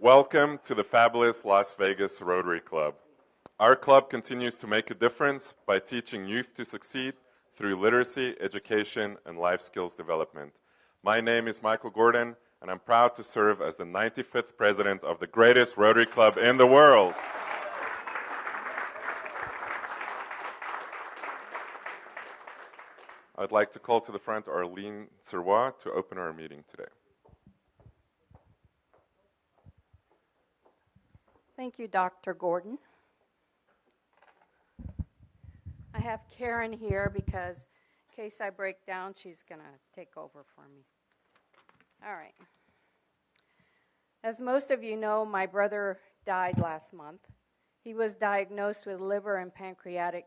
Welcome to the fabulous Las Vegas Rotary Club. Our club continues to make a difference by teaching youth to succeed through literacy, education, and life skills development. My name is Michael Gordon, and I'm proud to serve as the 95th president of the greatest Rotary Club in the world. I'd like to call to the front Arleen Sirois to open our meeting today. Thank you, Dr. Gordon. I have Karen here because in case I break down, she's going to take over for me. All right. As most of you know, my brother died last month. He was diagnosed with liver and pancreatic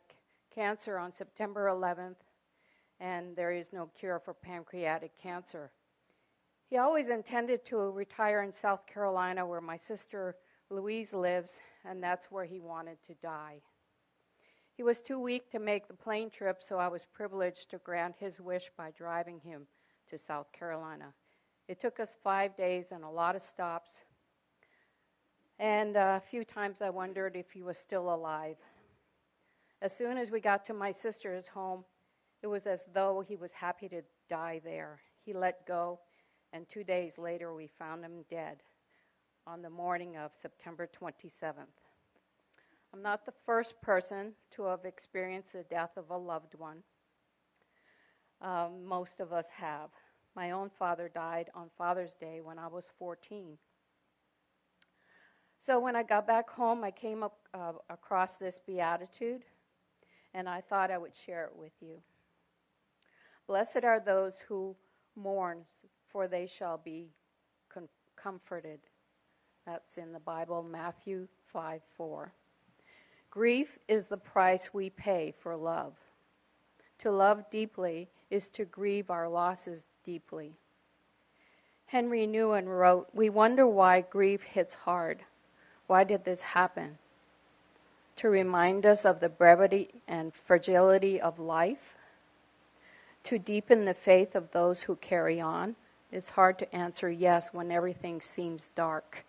cancer on September 11th, and there is no cure for pancreatic cancer. He always intended to retire in South Carolina, where my sister Louise lives, and that's where he wanted to die. He was too weak to make the plane trip, so I was privileged to grant his wish by driving him to South Carolina. It took us 5 days and a lot of stops, and a few times I wondered if he was still alive. As soon as we got to my sister's home, it was as though he was happy to die there. He let go, and 2 days later we found him dead on the morning of September 27th. I'm not the first person to have experienced the death of a loved one. Most of us have. My own father died on Father's Day when I was 14. So when I got back home, I came across this beatitude, and I thought I would share it with you. Blessed are those who mourn, for they shall be comforted. That's in the Bible, Matthew 5:4. Grief is the price we pay for love. To love deeply is to grieve our losses deeply. Henry Nouwen wrote, "We wonder why grief hits hard. Why did this happen? To remind us of the brevity and fragility of life? To deepen the faith of those who carry on? It's hard to answer yes when everything seems dark.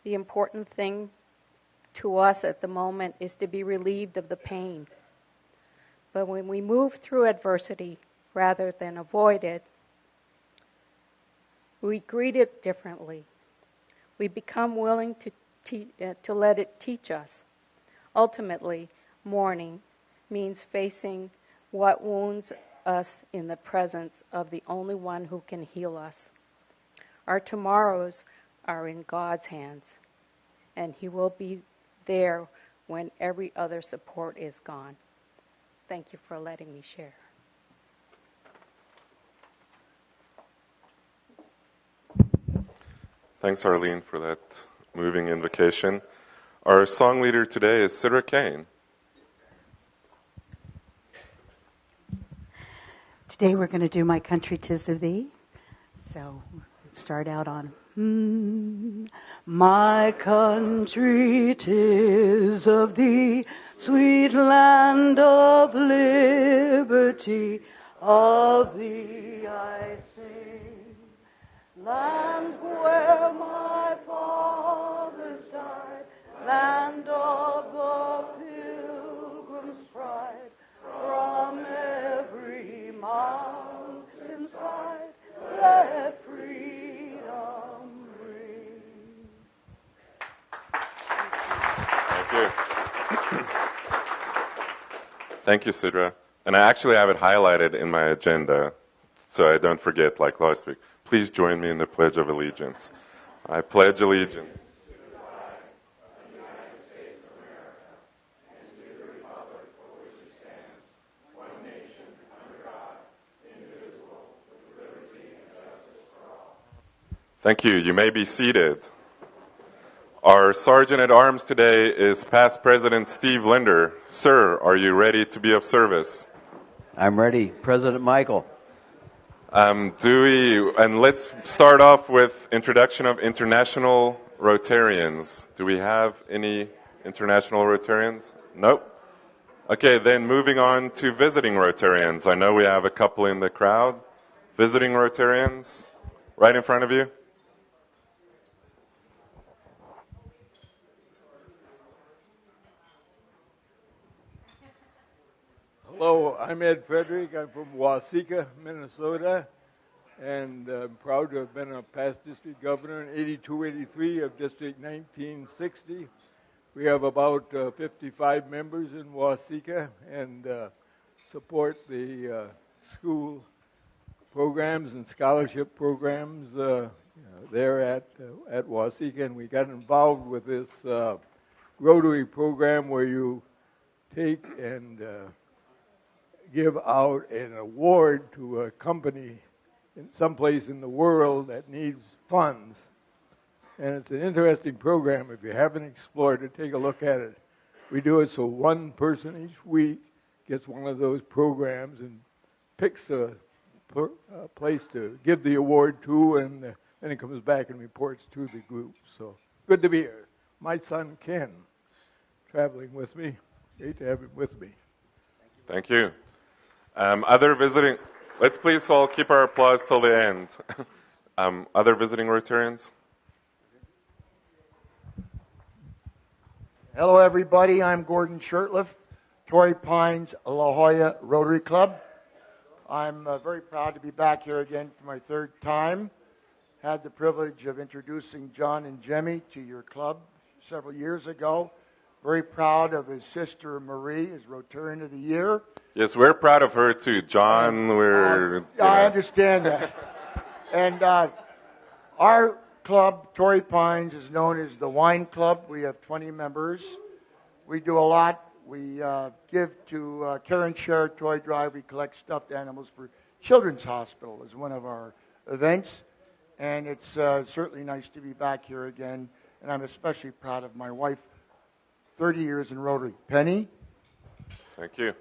The important thing to us at the moment is to be relieved of the pain. But when we move through adversity rather than avoid it, we greet it differently. We become willing to let it teach us. Ultimately, mourning means facing what wounds us in the presence of the only one who can heal us. Our tomorrows are in God's hands, and He will be there when every other support is gone." Thank you for letting me share. Thanks, Arleen, for that moving invocation. Our song leader today is Sidra Kain. Today we're going to do My Country 'Tis of Thee. So start out on My country 'tis of thee, sweet land of liberty, of thee I sing. Land where my fathers died, land of the pilgrim's pride, from every mountainside, let freedom ring. Thank you. Thank you, Sidra. And I actually have it highlighted in my agenda, so I don't forget like last week. Please join me in the Pledge of Allegiance. I pledge allegiance. Thank you. You may be seated. Our Sergeant at Arms today is Past President Steve Linder. Sir, are you ready to be of service? I'm ready, President Michael. And let's start off with introduction of international Rotarians. Do we have any international Rotarians? Nope. Okay, then moving on to visiting Rotarians. I know we have a couple in the crowd. Visiting Rotarians, right in front of you. Hello, I'm Ed Frederick. I'm from Waseca, Minnesota, and I'm proud to have been a past district governor in 82-83 of District 1960. We have about 55 members in Waseca and support the school programs and scholarship programs there at Waseca, and we got involved with this Rotary program where you take and give out an award to a company in someplace in the world that needs funds. And it's an interesting program. If you haven't explored it, take a look at it. We do it so one person each week gets one of those programs and picks a place to give the award to, and then it comes back and reports to the group. So good to be here. My son Ken, traveling with me. Great to have him with me. Thank you. Other visiting, let's please all keep our applause till the end. Other visiting Rotarians? Hello, everybody. I'm Gordon Shirtliff, Torrey Pines, La Jolla Rotary Club. I'm very proud to be back here again for my third time. Had the privilege of introducing John and Jemmy to your club several years ago. Very proud of his sister Marie as Rotarian of the Year. Yes, we're proud of her too. John, I understand that. And our club, Torrey Pines, is known as the Wine Club. We have 20 members. We do a lot. We give to Care and Share Toy Drive. We collect stuffed animals for Children's Hospital as one of our events. And it's certainly nice to be back here again. And I'm especially proud of my wife, 30 years in Rotary. Penny? Thank you.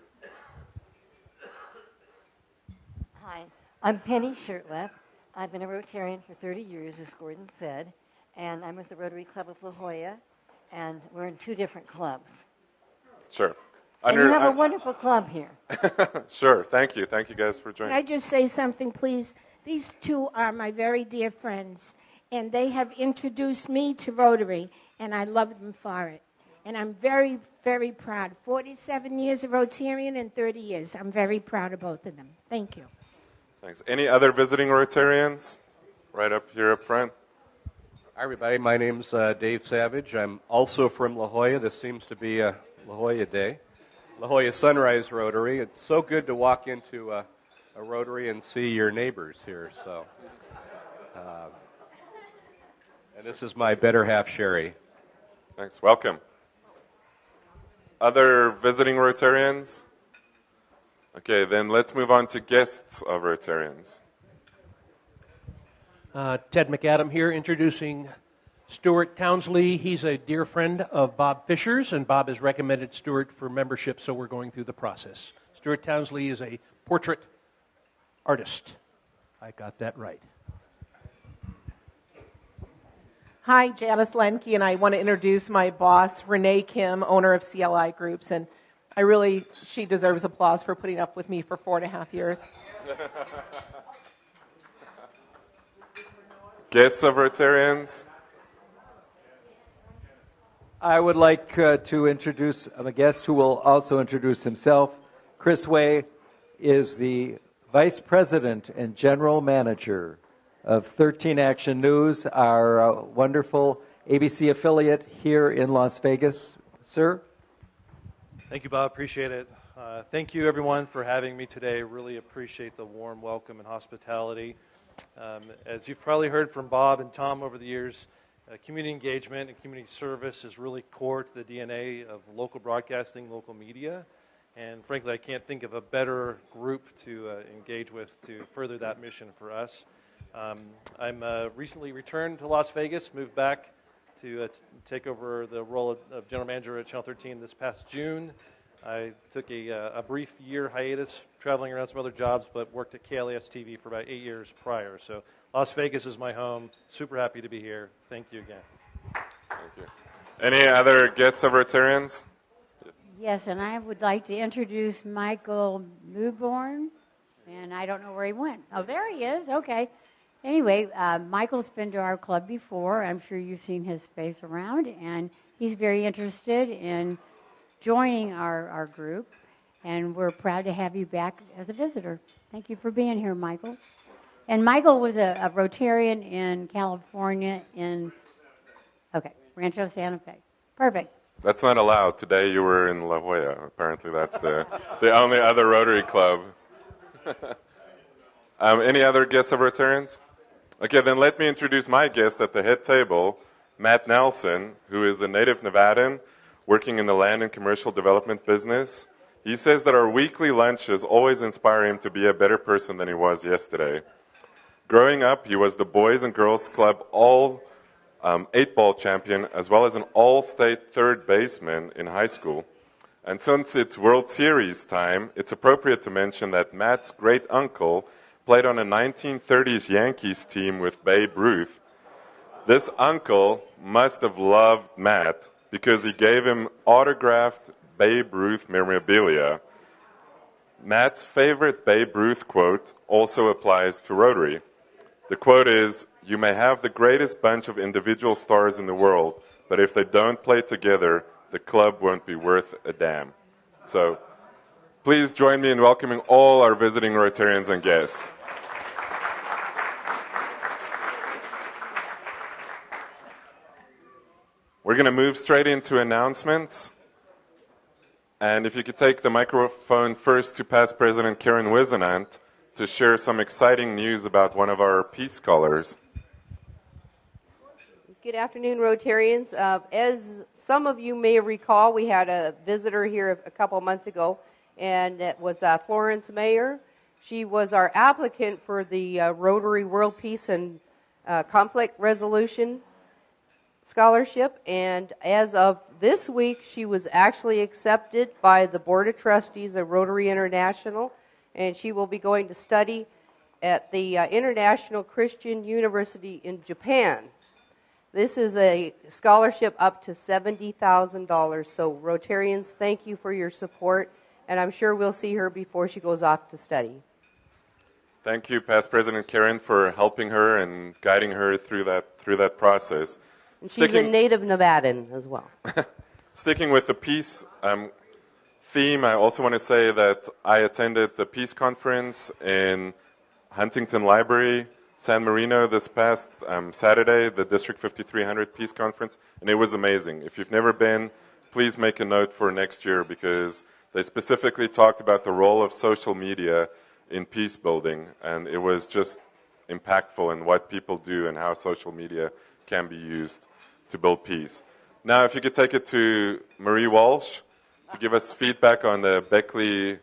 Hi, I'm Penny Shirtliff. I've been a Rotarian for 30 years, as Gordon said, and I'm with the Rotary Club of La Jolla, and we're in two different clubs. Sure. And you have a wonderful club here. Sure. Thank you. Thank you guys for joining. Can I just say something, please? These two are my very dear friends, and they have introduced me to Rotary, and I love them for it. And I'm very, very proud. 47 years of Rotarian and 30 years. I'm very proud of both of them. Thank you. Thanks. Any other visiting Rotarians? Right up here up front. Hi, everybody. My name's Dave Savage. I'm also from La Jolla. This seems to be a La Jolla day. La Jolla Sunrise Rotary. It's so good to walk into a Rotary and see your neighbors here. So, and this is my better half, Sherry. Thanks. Welcome. Other visiting Rotarians? Okay, then let's move on to guests of Rotarians. Ted McAdam here, introducing Stuart Townsley. He's a dear friend of Bob Fisher's, and Bob has recommended Stuart for membership, so we're going through the process. Stuart Townsley is a portrait artist. I got that right. Hi, Janice Lenke, and I want to introduce my boss, Renee Kim, owner of CLI Groups, and she deserves applause for putting up with me for 4.5 years. Guests of Rotarians? I would like to introduce a guest who will also introduce himself. Chris Way is the Vice President and General Manager of 13 Action News, our wonderful ABC affiliate here in Las Vegas. Sir? Thank you, Bob. Appreciate it. Thank you, everyone, for having me today. Really appreciate the warm welcome and hospitality. As you've probably heard from Bob and Tom over the years, community engagement and community service is really core to the DNA of local broadcasting, local media. And frankly, I can't think of a better group to engage with to further that mission for us. I'm recently returned to Las Vegas, moved back to take over the role of General Manager at Channel 13 this past June. I took a brief year hiatus, traveling around some other jobs, but worked at KLAS TV for about 8 years prior. So Las Vegas is my home. Super happy to be here. Thank you again. Thank you. Any other guests of Rotarians? Yes, and I would like to introduce Michael Newborn, and I don't know where he went. Oh, there he is. Okay. Anyway, Michael's been to our club before. I'm sure you've seen his face around, and he's very interested in joining our group. And we're proud to have you back as a visitor. Thank you for being here, Michael. And Michael was a Rotarian in California Rancho Santa Fe. Perfect. That's not allowed. Today you were in La Jolla. Apparently that's the only other Rotary club. Any other guests of Rotarians? Okay, then let me introduce my guest at the head table, Matt Nelson, who is a native Nevadan working in the land and commercial development business. He says that our weekly lunches always inspire him to be a better person than he was yesterday. Growing up, he was the Boys and Girls Club all 8-ball champion, as well as an all-state third baseman in high school. And since it's World Series time, it's appropriate to mention that Matt's great-uncle played on a 1930s Yankees team with Babe Ruth. This uncle must have loved Matt because he gave him autographed Babe Ruth memorabilia. Matt's favorite Babe Ruth quote also applies to Rotary. The quote is, "You may have the greatest bunch of individual stars in the world, but if they don't play together, the club won't be worth a damn." So please join me in welcoming all our visiting Rotarians and guests. We're going to move straight into announcements. And if you could take the microphone first to past President Karen Wisenant to share some exciting news about one of our Peace Scholars. Good afternoon, Rotarians. As some of you may recall, we had a visitor here a couple months ago, and it was Florence Mayer. She was our applicant for the Rotary World Peace and Conflict Resolution Scholarship, and as of this week, she was actually accepted by the Board of Trustees of Rotary International, and she will be going to study at the International Christian University in Japan. This is a scholarship up to $70,000, so Rotarians, thank you for your support, and I'm sure we'll see her before she goes off to study. Thank you, Past President Karen, for helping her and guiding her through that process. And she's a native Nevadan as well. Sticking with the peace theme, I also want to say that I attended the Peace Conference in Huntington Library, San Marino this past Saturday, the District 5300 Peace Conference, and it was amazing. If you've never been, please make a note for next year because they specifically talked about the role of social media in peace building, and it was just impactful in what people do and how social media can be used to build peace. Now, if you could take it to Marie Walsh to give us feedback on the Beckley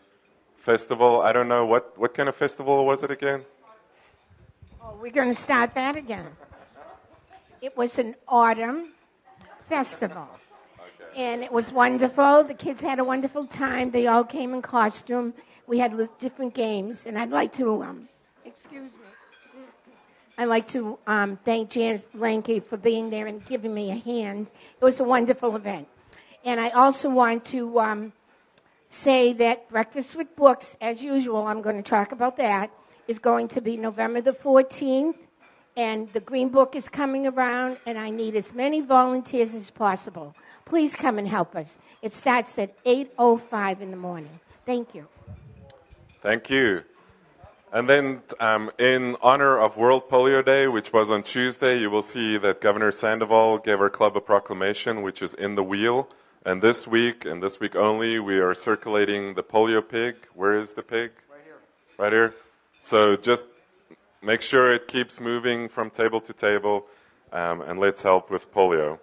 Festival. I don't know, what kind of festival was it again? Oh, we're going to start that again. It was an autumn festival. Okay. And it was wonderful. The kids had a wonderful time. They all came in costume. We had different games. And I'd like to, excuse me. I'd like to thank Janice Blanke for being there and giving me a hand. It was a wonderful event. And I also want to say that Breakfast with Books, as usual, I'm going to talk about that, is going to be November the 14th. And the Green Book is coming around, and I need as many volunteers as possible. Please come and help us. It starts at 8:05 in the morning. Thank you. Thank you. And then in honor of World Polio Day, which was on Tuesday, you will see that Governor Sandoval gave our club a proclamation, which is in the wheel. And this week, and this week only, we are circulating the polio pig. Where is the pig? Right here. Right here. So just make sure it keeps moving from table to table, and let's help with polio.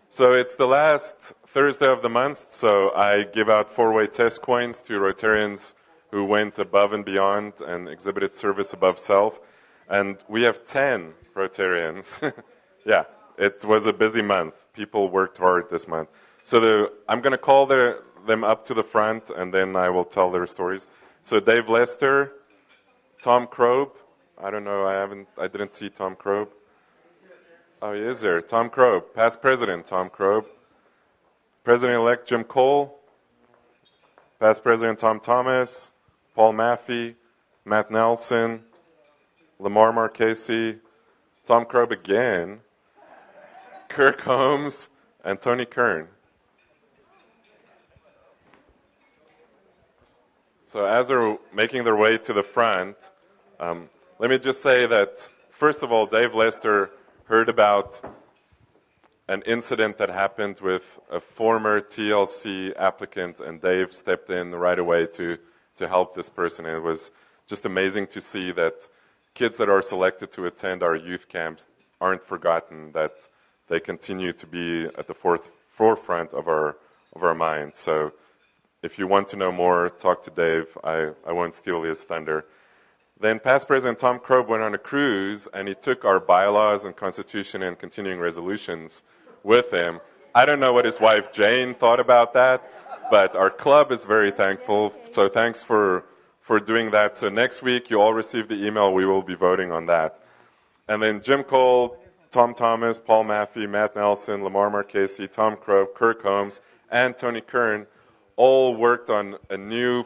So it's the last Thursday of the month, so I give out 4-way test coins to Rotarians who went above and beyond and exhibited service above self. And we have 10 Rotarians. Yeah, it was a busy month. People worked hard this month. So I'm going to call them up to the front, and then I will tell their stories. So Dave Lester, Tom Kroeb. I don't know, I didn't see Tom Kroeb. Oh, he is there. Tom Kroeb, past president Tom Kroeb. President-elect Jim Cole. Past President Tom Thomas. Paul Maffey, Matt Nelson, Lamar Marchese, Tom Kroeb again, Kirk Holmes, and Tony Kern. So as they're making their way to the front, let me just say that, first of all, Dave Lester heard about an incident that happened with a former TLC applicant, and Dave stepped in right away to help this person. And it was just amazing to see that kids that are selected to attend our youth camps aren't forgotten, that they continue to be at the forefront of our minds. So if you want to know more, talk to Dave. I won't steal his thunder. Then past President Tom Krob went on a cruise, and he took our bylaws and constitution and continuing resolutions with him. I don't know what his wife Jane thought about that, but our club is very thankful. So thanks for doing that. So next week, you all receive the email. We will be voting on that. And then Jim Cole, Tom Thomas, Paul Maffey, Matt Nelson, Lamar Marchese, Tom Krob, Kirk Holmes, and Tony Kern all worked on a new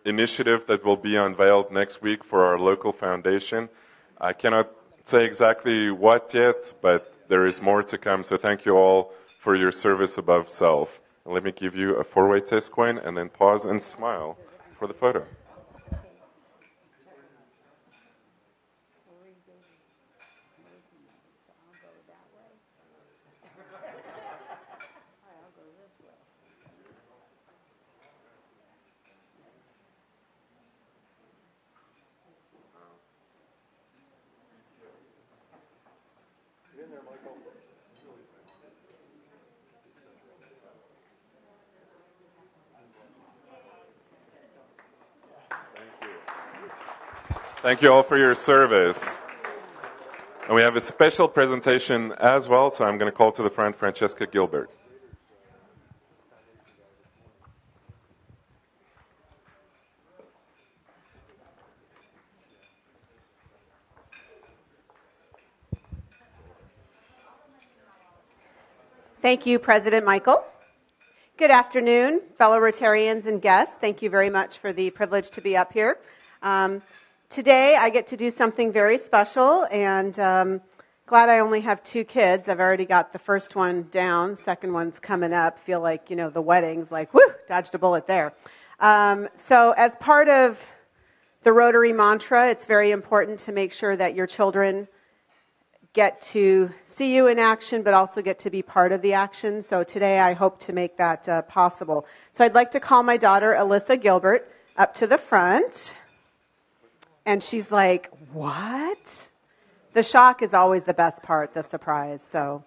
initiative that will be unveiled next week for our local foundation. I cannot say exactly what yet, but there is more to come. So thank you all for your service above self. And let me give you a 4-way test coin, and then pause and smile for the photo. Thank you all for your service. And we have a special presentation as well, so I'm going to call to the front Francesca Gilbert. Thank you, President Michael. Good afternoon, fellow Rotarians and guests. Thank you very much for the privilege to be up here. Today, I get to do something very special, and glad I only have 2 kids. I've already got the first one down. Second one's coming up. Feel like, the wedding's like, whoo, dodged a bullet there. So as part of the Rotary mantra, it's very important to make sure that your children get to see you in action, but also get to be part of the action. So today, I hope to make that possible. So I'd like to call my daughter, Alyssa Gilbert, up to the front. And she's like, what? The shock is always the best part, the surprise. So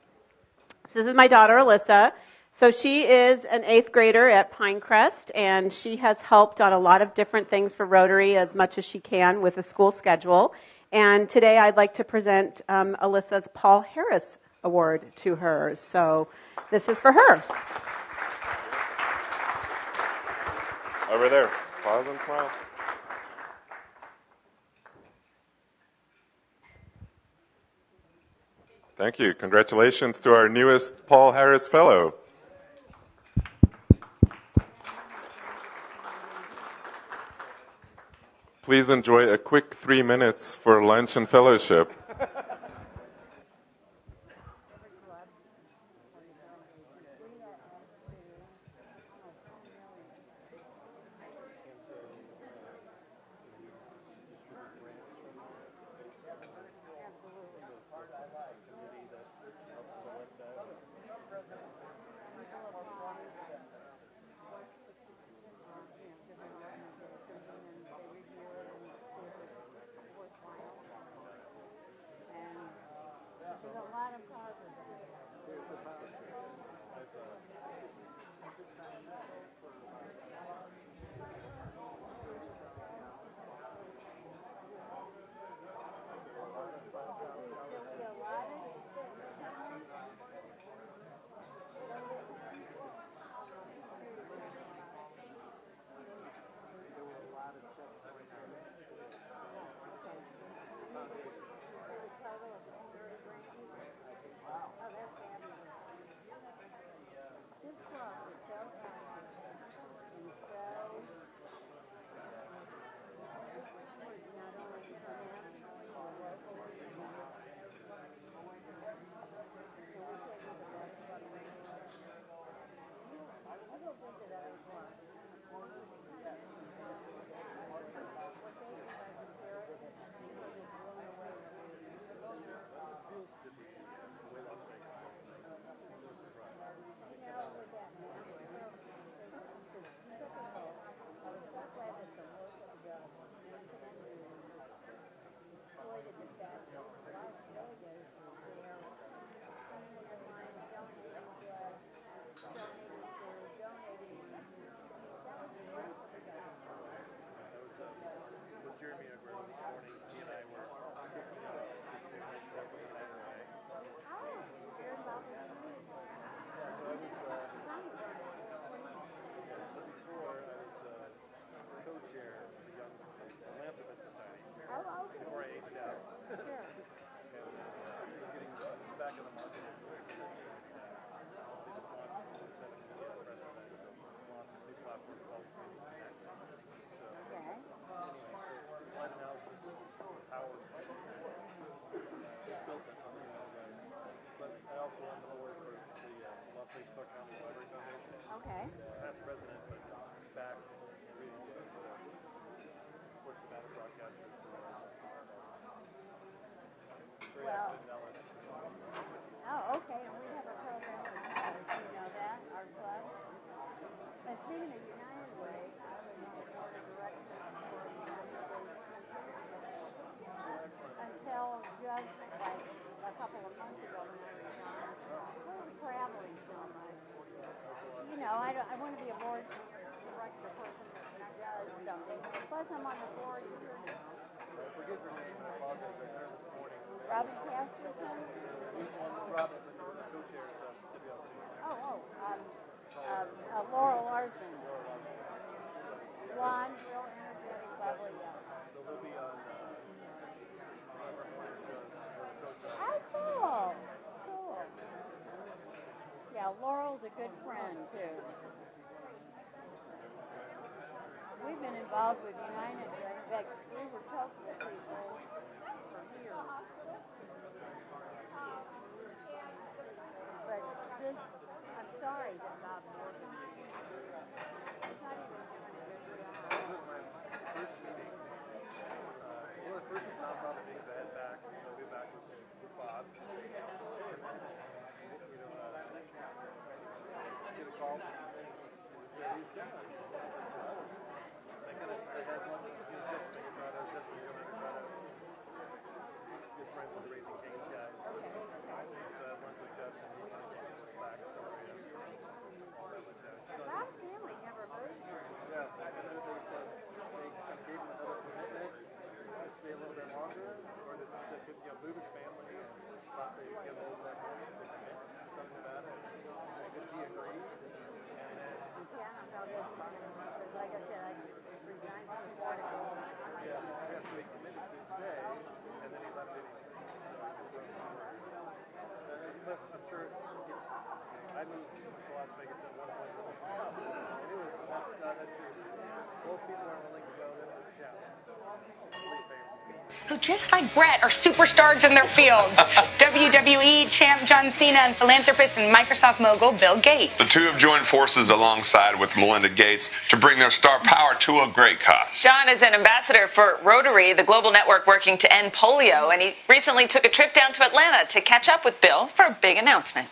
this is my daughter, Alyssa. So she is an 8th grader at Pinecrest, and she has helped on a lot of different things for Rotary as much as she can with the school schedule. And today I'd like to present Alyssa's Paul Harris Award to her. So this is for her. Over there. Pause and smile. Thank you. Congratulations to our newest Paul Harris Fellow. Please enjoy a quick 3 minutes for lunch and fellowship. Police Clark County Library Foundation. Okay. Past president, but back reading Sports Data broadcasters. Well, oh, okay, and we have a program for college, you know that, our club. But speaking of United Way, I was on the board of directors for the United States until just like a couple of months ago when I resigned. We were traveling so much. You know, I want to be a board director person that does something. Plus, I'm on the board here now. I forget her name, and I apologize. I heard this morning. Robin Casterson? Robin, the co-chair of WLC. Laurel Larson. Blonde, real energetic, lovely young. So we'll be on November morning shows for the coach. Oh, cool. Cool. Yeah, Laurel's a good friend, too. We've been involved with United Way. In fact, we were talking to people for years. But this, I'm sorry that Bob Morgan, he's not even doing a good job. This was my first meeting. One of the first nonprofit meetings I had back, way back with Bob. And then, get a call. Yeah, he's done. I had one just to make a try to good friends with the Raising Cane's guys. So I had lunch with Jeff and he kind of gave me the backstory of Bob's family never moved here. Yeah, and then they said they kind of gave him another commitment to stay a little bit longer, or to move his family, and thought they would get a little bit more to commit something about it. I guess he agreed, and then Because like I said, I resigned from the board. so he committed to stay, and then he left anyway. So I'm sure I moved to Las Vegas at one point. And it was both people are willing to go. That's a challenge. Who, just like Brett, are superstars in their fields. WWE champ John Cena and philanthropist and Microsoft mogul Bill Gates. The two have joined forces alongside with Melinda Gates to bring their star power to a great cause. John is an ambassador for Rotary, the global network working to end polio, and he recently took a trip down to Atlanta to catch up with Bill for a big announcement.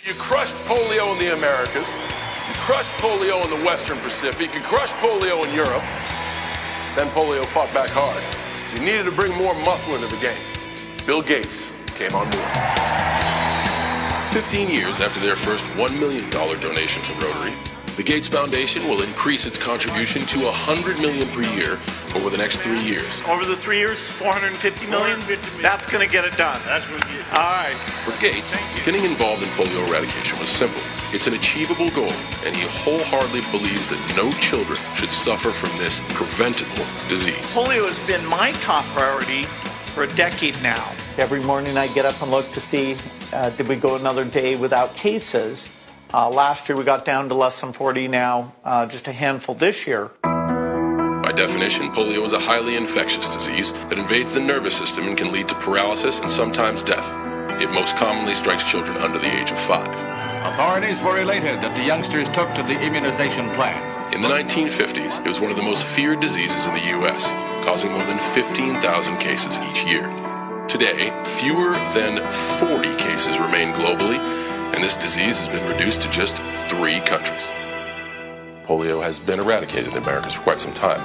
You crushed polio in the Americas, you crushed polio in the Western Pacific, you crushed polio in Europe, then polio fought back hard. So you needed to bring more muscle into the game. Bill Gates came on board. 15 years after their first $1 million donation to Rotary, the Gates Foundation will increase its contribution to $100 million per year over the next 3 years. Over the 3 years, $450 million? That's going to get it done. That's what we get. All right. For Gates, getting involved in polio eradication was simple. It's an achievable goal, and he wholeheartedly believes that no children should suffer from this preventable disease. Polio has been my top priority for a decade now. Every morning I get up and look to see, did we go another day without cases? Last year we got down to less than 40 now, just a handful this year. By definition, polio is a highly infectious disease that invades the nervous system and can lead to paralysis and sometimes death. It most commonly strikes children under the age of 5. Authorities were elated that the youngsters took to the immunization plan. In the 1950s, it was one of the most feared diseases in the U.S., causing more than 15,000 cases each year. Today, fewer than 40 cases remain globally, and this disease has been reduced to just 3 countries. Polio has been eradicated in the Americas for quite some time.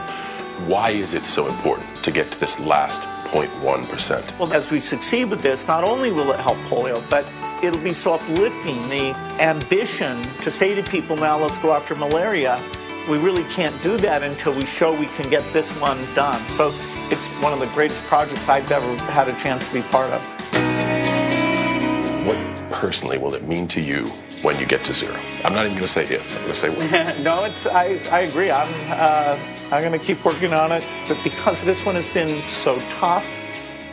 Why is it so important to get to this last 0.1%? Well, as we succeed with this, not only will it help polio, but it'll be so uplifting, the ambition to say to people, now let's go after malaria. We really can't do that until we show we can get this one done. So it's one of the greatest projects I've ever had a chance to be part of. What personally will it mean to you when you get to 0? I'm not even going to say if, I'm going to say when. No, I agree. I'm going to keep working on it. But because this one has been so tough,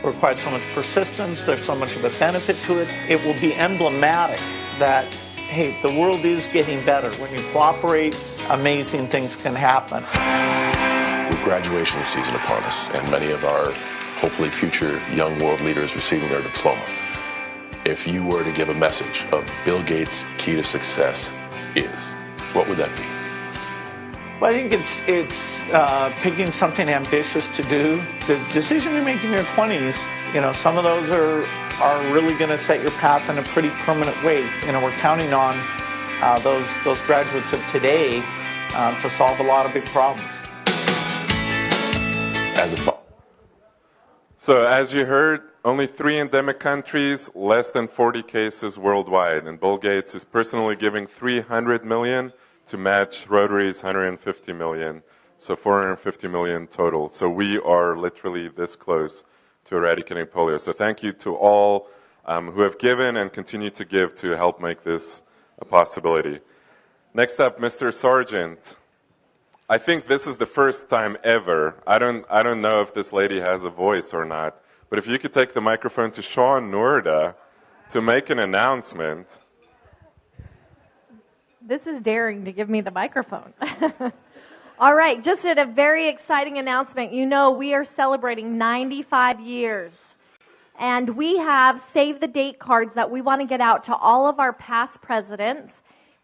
required so much persistence, there's so much of a benefit to it, it will be emblematic that, hey, the world is getting better. When you cooperate, amazing things can happen. With graduation season upon us, and many of our hopefully future young world leaders receiving their diploma, if you were to give a message of Bill Gates' key to success is, what would that be? Well, I think it's picking something ambitious to do. The decision you make in your 20s, some of those are really going to set your path in a pretty permanent way. We're counting on those graduates of today to solve a lot of big problems. So as you heard, only 3 endemic countries, less than 40 cases worldwide. And Bill Gates is personally giving $300 million to match Rotary's $150 million. So $450 million total. So we are literally this close to eradicating polio. So thank you to all who have given and continue to give to help make this a possibility. Next up, Mr. Sargent. I think this is the first time ever. I don't know if this lady has a voice or not, but if you could take the microphone to Shawn Noorda to make an announcement. This is daring to give me the microphone. All right, just a very exciting announcement. We are celebrating 95 years, and we have save the date cards that we want to get out to all of our past presidents.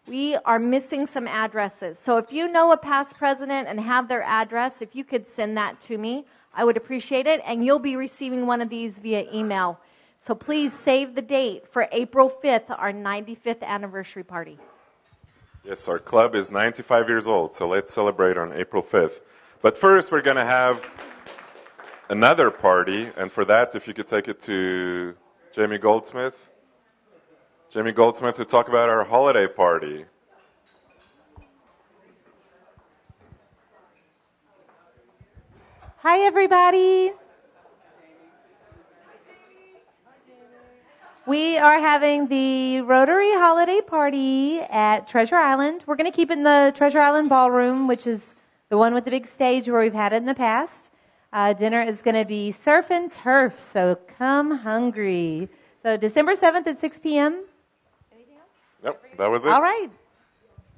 We are missing some addresses. So if you know a past president and have their address, if you could send that to me, I would appreciate it, and you'll be receiving one of these via email. So please save the date for April 5th, our 95th anniversary party. Yes, our club is 95 years old, so let's celebrate on April 5th. But first, we're going to have another party, and for that, if you could take it to Jamie Goldsmith. Jamie Goldsmith to talk about our holiday party. Hi, everybody. We are having the Rotary holiday party at Treasure Island. We're going to keep it in the Treasure Island Ballroom, which is the one with the big stage where we've had it in the past. Dinner is going to be surf and turf, so come hungry. So December 7th at 6 p.m. Yep, that was it. All right.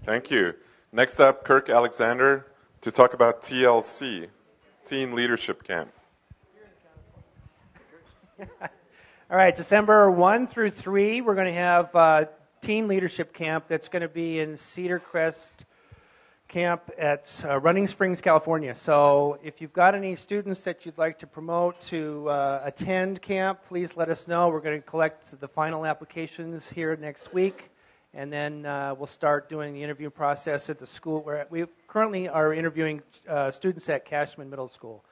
Thank you. Next up, Kirk Alexander to talk about TLC, Teen Leadership Camp. All right, December 1 through 3, we're going to have Teen Leadership Camp that's going to be in Cedar Crest Camp at Running Springs, California. So if you've got any students that you'd like to promote to attend camp, please let us know. We're going to collect the final applications here next week, and then we'll start doing the interview process at the school. Where we currently are interviewing students at Cashman Middle School.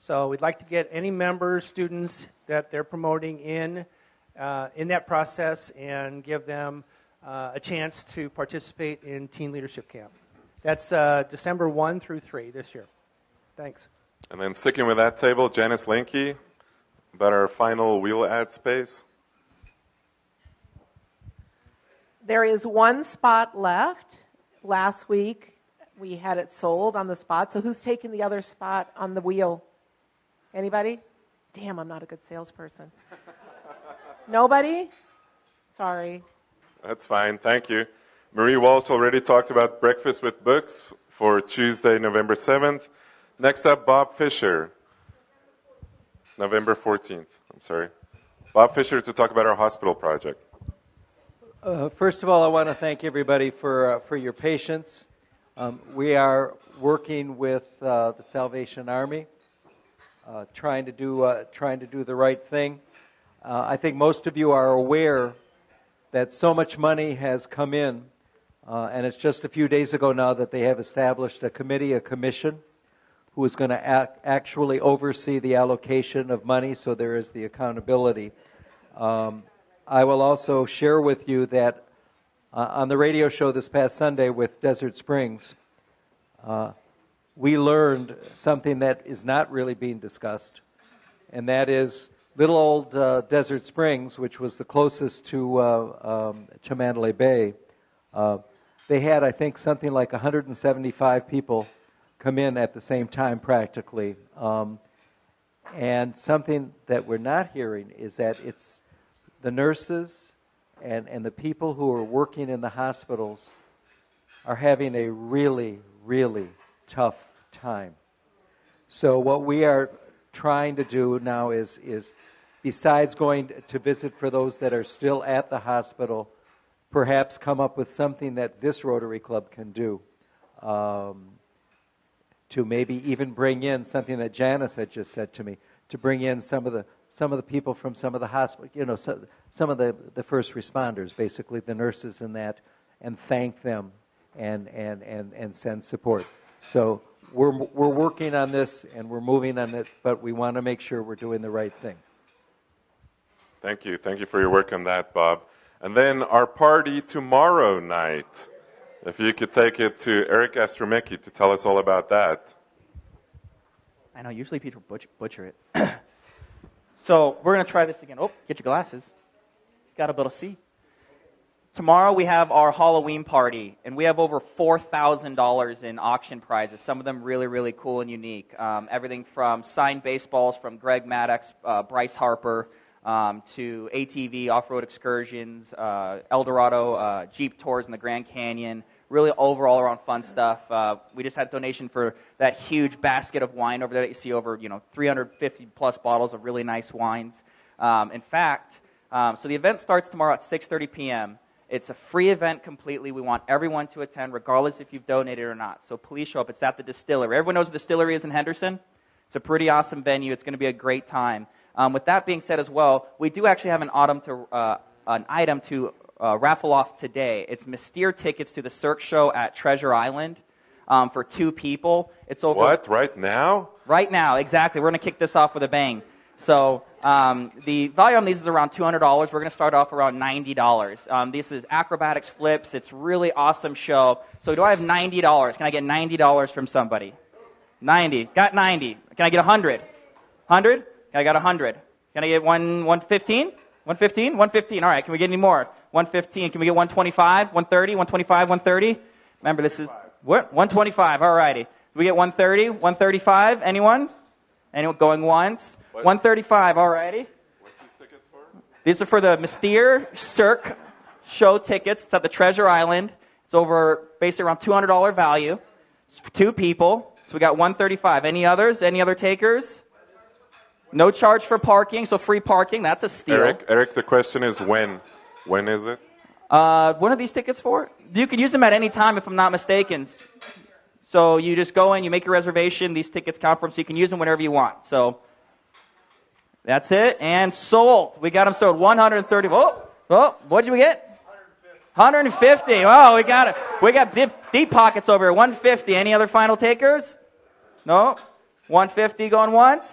So we'd like to get any members, students that they're promoting in that process and give them a chance to participate in Teen Leadership Camp. That's December 1 through 3 this year. Thanks. And then sticking with that table, Janice Linke, about our final wheel ad space. There is one spot left. Last week, we had it sold on the spot. So who's taking the other spot on the wheel? Anybody? Damn, I'm not a good salesperson. Nobody? Sorry. That's fine. Thank you. Marie Walsh already talked about Breakfast with Books for Tuesday, November 7th. Next up, Bob Fisher, November 14th. I'm sorry. Bob Fisher to talk about our hospital project. First of all, I want to thank everybody for your patience. We are working with the Salvation Army, trying to do the right thing. I think most of you are aware that so much money has come in, and it's just a few days ago now that they have established a commission, who is going to actually oversee the allocation of money, so there is the accountability. I will also share with you that on the radio show this past Sunday with Desert Springs, we learned something that is not really being discussed, and that is little old Desert Springs, which was the closest to Mandalay Bay. They had, I think, something like 175 people come in at the same time practically. And something that we're not hearing is that it's the nurses and the people who are working in the hospitals are having a really, really tough time. So what we are trying to do now is besides going to visit for those that are still at the hospital, perhaps come up with something that this Rotary Club can do to maybe even bring in something that Janice had just said to me, to bring in some of the people from some of the hospital, some of the first responders, basically the nurses and that, and thank them and send support. So we're working on this and we're moving on it, but we want to make sure we're doing the right thing. Thank you. Thank you for your work on that, Bob. And then our party tomorrow night. If you could take it to Eric Astromecki to tell us all about that. I know, usually people butcher it. So we're going to try this again. Oh, get your glasses. Got to be able to see. Tomorrow we have our Halloween party, and we have over $4,000 in auction prizes, some of them really, really cool and unique. Everything from signed baseballs from Greg Maddox, Bryce Harper, to ATV off-road excursions, El Dorado Jeep tours in the Grand Canyon, really overall around fun stuff. We just had a donation for that huge basket of wine over there that you see, over 350 plus bottles of really nice wines. In fact, so the event starts tomorrow at 6:30 p.m. It's a free event completely. We want everyone to attend, regardless if you've donated or not. So please show up. It's at the distillery. Everyone knows what the distillery is in Henderson? It's a pretty awesome venue. It's going to be a great time. With that being said as well, we do actually have an item to raffle off today. It's Mystere tickets to the Cirque show at Treasure Island for 2 people. It's over. What? Right now? Right now, exactly. We're going to kick this off with a bang. So the value on these is around $200. We're going to start off around $90. This is acrobatics, flips. It's really awesome show. So do I have $90? Can I get $90 from somebody? 90. Got 90. Can I get 100? 100? I got 100. Can I get 115? 115? 115. All right. Can we get any more? 115. Can we get 125? 130? 125? 130? Remember, this is what? 125. All righty. Can we get 130? 135? Anyone? Anyone going once? What? 135. All righty. What's these tickets for? These are for the Mystere Cirque show tickets. It's at the Treasure Island. It's over basically around $200 value. It's for 2 people. So we got 135. Any others? Any other takers? No charge for parking, so free parking. That's a steal. Eric, the question is when? When is it? What are these tickets for? You can use them at any time, if I'm not mistaken. So you just go in, you make your reservation. These tickets count for them, so you can use them whenever you want. So that's it, and sold. We got them sold. 130. Oh, what did we get? 150. Oh, we got it. We got deep pockets over here. 150. Any other final takers? No. 150 going once.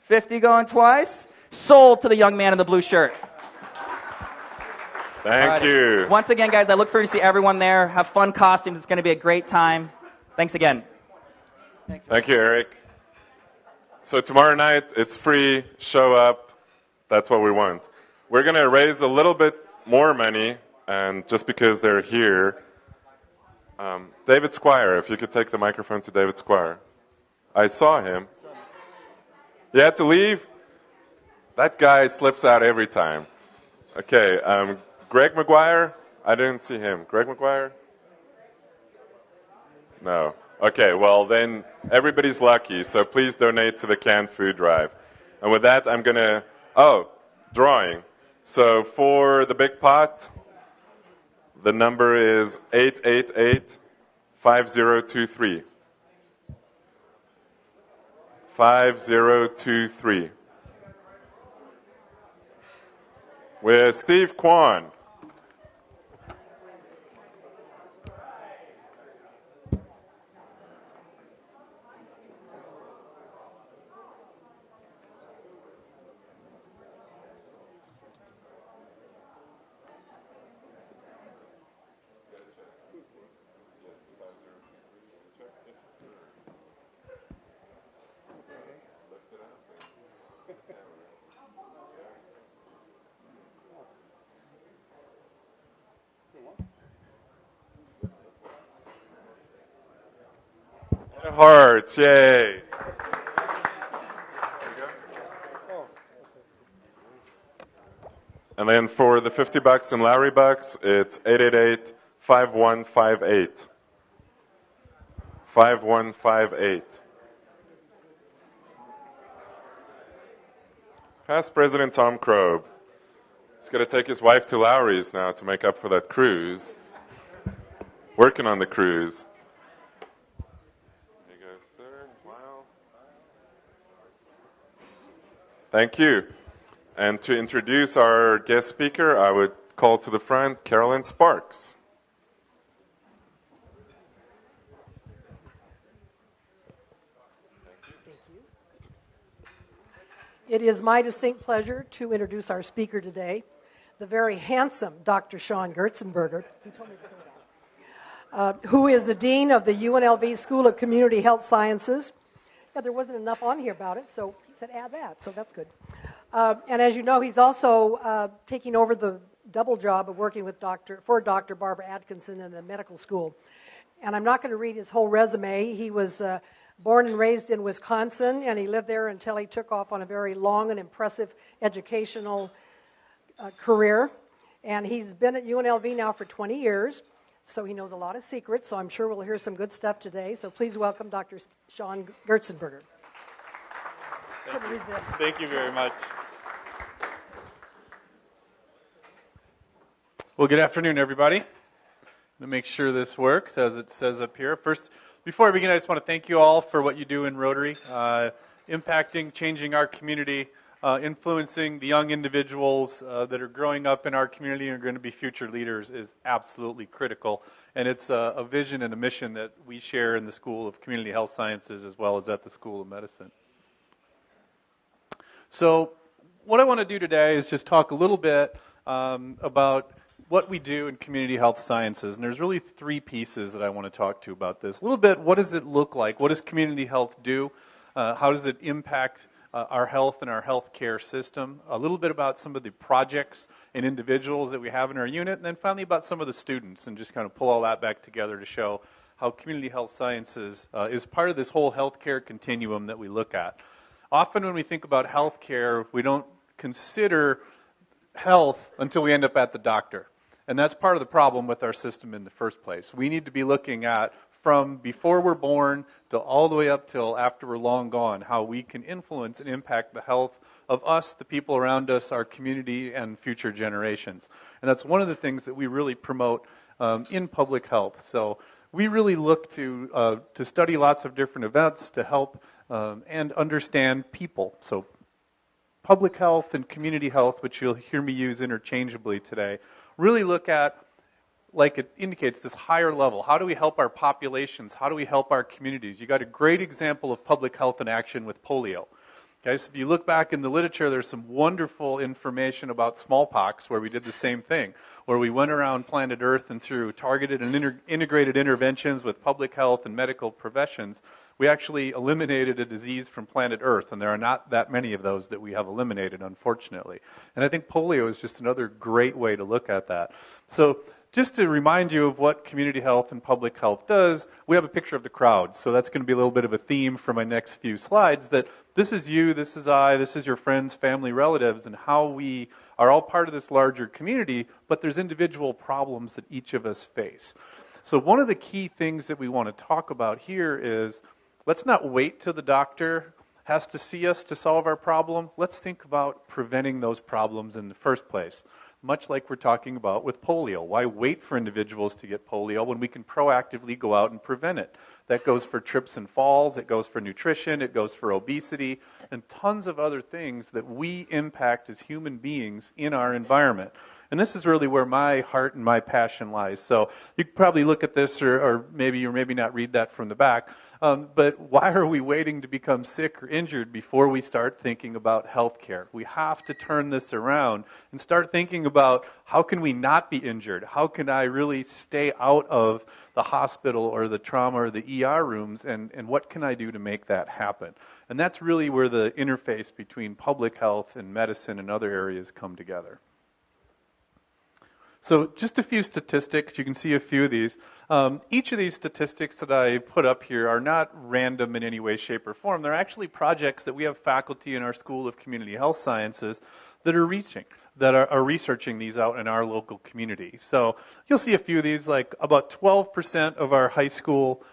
50 going twice. Sold to the young man in the blue shirt. Thank you. Once again, guys, I look forward to see everyone there. Have fun costumes. It's going to be a great time. Thanks again. Thank you, Eric. So tomorrow night, it's free. Show up. That's what we want. We're going to raise a little bit more money, and just because they're here, David Squire, if you could take the microphone to David Squire. I saw him. You had to leave? That guy slips out every time. Okay, Greg McGuire? I didn't see him. Greg McGuire? No. Okay, well then everybody's lucky, so please donate to the canned food drive. And with that, I'm going to, drawing. So for the big pot, the number is 888-5023. 5023. With Steve Kwan. Hearts, yay. And then for the $50 and Larry bucks, it's 888-5158. 5158. Past President Tom Krob. He's going to take his wife to Lowry's now to make up for that cruise. Working on the cruise. There you go, sir. Smile. Thank you. And to introduce our guest speaker, I would call to the front Carolyn Sparks. It is my distinct pleasure to introduce our speaker today, the very handsome Dr. Shawn Gertzenberger, who is the Dean of the UNLV School of Community Health Sciences. Yeah, there wasn't enough on here about it, so he said add that, so that's good. And as you know, he's also taking over the double job of working with Dr. Barbara Atkinson in the medical school. And I'm not going to read his whole resume. He was born and raised in Wisconsin, and he lived there until he took off on a very long and impressive educational career. And he's been at UNLV now for 20 years, so he knows a lot of secrets, so I'm sure we'll hear some good stuff today. So please welcome Dr. Shawn Gertzenberger. Thank you. Thank you very much. Well, good afternoon, everybody. To make sure this works, as it says up here. First, before I begin, I just want to thank you all for what you do in Rotary, impacting, changing our community, influencing the young individuals that are growing up in our community and are going to be future leaders is absolutely critical. And it's a vision and a mission that we share in the School of Community Health Sciences as well as at the School of Medicine. So what I want to do today is just talk a little bit about what we do in community health sciences. And there's really three pieces that I want to talk to about this. A little bit, what does it look like? What does community health do? How does it impact our health and our health care system? A little bit about some of the projects and individuals that we have in our unit. And then finally about some of the students and just kind of pull all that back together to show how community health sciences is part of this whole healthcare continuum that we look at. Often when we think about healthcare, we don't consider health until we end up at the doctor. And that's part of the problem with our system in the first place. We need to be looking at from before we're born to all the way up till after we're long gone, how we can influence and impact the health of us, the people around us, our community, and future generations. And that's one of the things that we really promote in public health. So we really look to study lots of different events to help and understand people. So public health and community health, which you'll hear me use interchangeably today, really look at, like it indicates, this higher level. How do we help our populations? How do we help our communities? You got a great example of public health in action with polio. Okay, so if you look back in the literature, there's some wonderful information about smallpox where we did the same thing, where we went around planet Earth and through targeted and integrated interventions with public health and medical professions, we actually eliminated a disease from planet Earth, and there are not that many of those that we have eliminated, unfortunately. And I think polio is just another great way to look at that. So just to remind you of what community health and public health does, we have a picture of the crowd. So that's going to be a little bit of a theme for my next few slides, that this is you, this is I, this is your friends, family, relatives, and how we are all part of this larger community, but there's individual problems that each of us face. So one of the key things that we want to talk about here is, let's not wait till the doctor has to see us to solve our problem. Let's think about preventing those problems in the first place, much like we're talking about with polio. Why wait for individuals to get polio when we can proactively go out and prevent it? That goes for trips and falls, it goes for nutrition, it goes for obesity, and tons of other things that we impact as human beings in our environment. And this is really where my heart and my passion lies. So you could probably look at this or maybe not read that from the back. But why are we waiting to become sick or injured before we start thinking about health care? We have to turn this around and start thinking about, how can we not be injured? How can I really stay out of the hospital or the trauma or the ER rooms, and what can I do to make that happen? And that's really where the interface between public health and medicine and other areas come together. So just a few statistics. You can see a few of these. Each of these statistics that I put up here are not random in any way, shape, or form. They're actually projects that we have faculty in our School of Community Health Sciences that are researching these out in our local community. So you'll see a few of these, like about 12% of our high school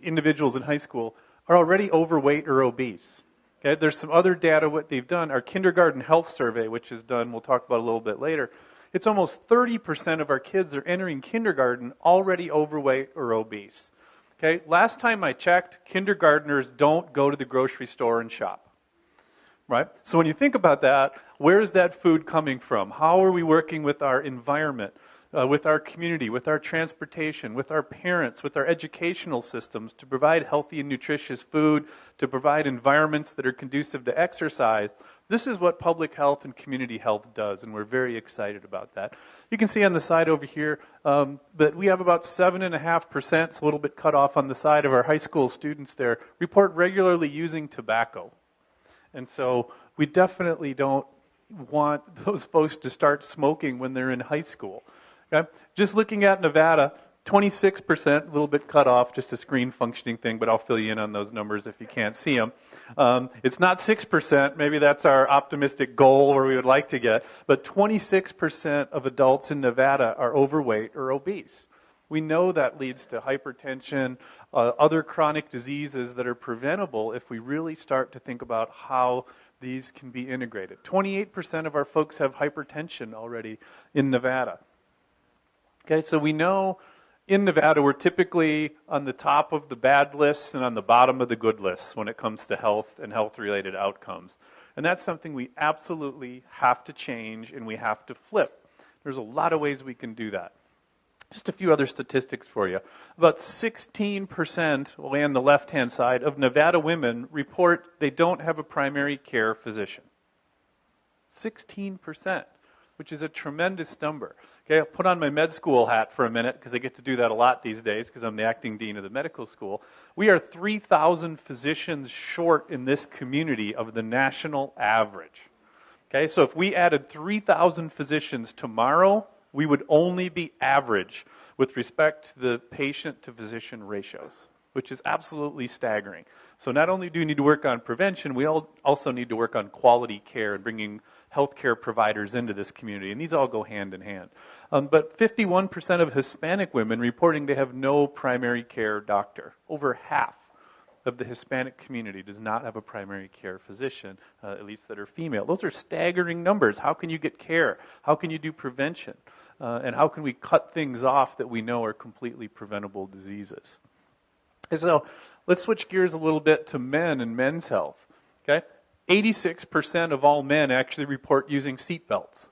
individuals in high school are already overweight or obese. Okay, there's some other data. What they've done, our kindergarten health survey, which is done, we'll talk about a little bit later. It's almost 30% of our kids are entering kindergarten already overweight or obese. Okay, last time I checked, kindergartners don't go to the grocery store and shop. Right? So when you think about that, where's that food coming from? How are we working with our environment, with our community, with our transportation, with our parents, with our educational systems to provide healthy and nutritious food, to provide environments that are conducive to exercise? This is what public health and community health does, and we're very excited about that. You can see on the side over here that we have about 7.5%, it's a little bit cut off on the side of our high school students there, report regularly using tobacco. And so we definitely don't want those folks to start smoking when they're in high school. Okay? Just looking at Nevada, 26%, a little bit cut off, just a screen functioning thing, but I'll fill you in on those numbers if you can't see them. It's not 6%, maybe that's our optimistic goal where we would like to get, but 26% of adults in Nevada are overweight or obese. We know that leads to hypertension, other chronic diseases that are preventable if we really start to think about how these can be integrated. 28% of our folks have hypertension already in Nevada. Okay, so we know in Nevada we're typically on the top of the bad lists and on the bottom of the good lists when it comes to health and health-related outcomes. And that's something we absolutely have to change and we have to flip. There's a lot of ways we can do that. Just a few other statistics for you. About 16%, way on the left-hand side, of Nevada women report they don't have a primary care physician. 16%, which is a tremendous number. Okay, I'll put on my med school hat for a minute because I get to do that a lot these days because I'm the acting dean of the medical school. We are 3,000 physicians short in this community of the national average. Okay, so if we added 3,000 physicians tomorrow, we would only be average with respect to the patient-to-physician ratios, which is absolutely staggering. So not only do we need to work on prevention, we also need to work on quality care and bringing healthcare providers into this community, and these all go hand in hand. But 51% of Hispanic women reporting they have no primary care doctor. Over half of the Hispanic community does not have a primary care physician, at least that are female. Those are staggering numbers. How can you get care? How can you do prevention? And how can we cut things off that we know are completely preventable diseases? And so let's switch gears a little bit to men and men's health. Okay, 86% of all men actually report using seatbelts.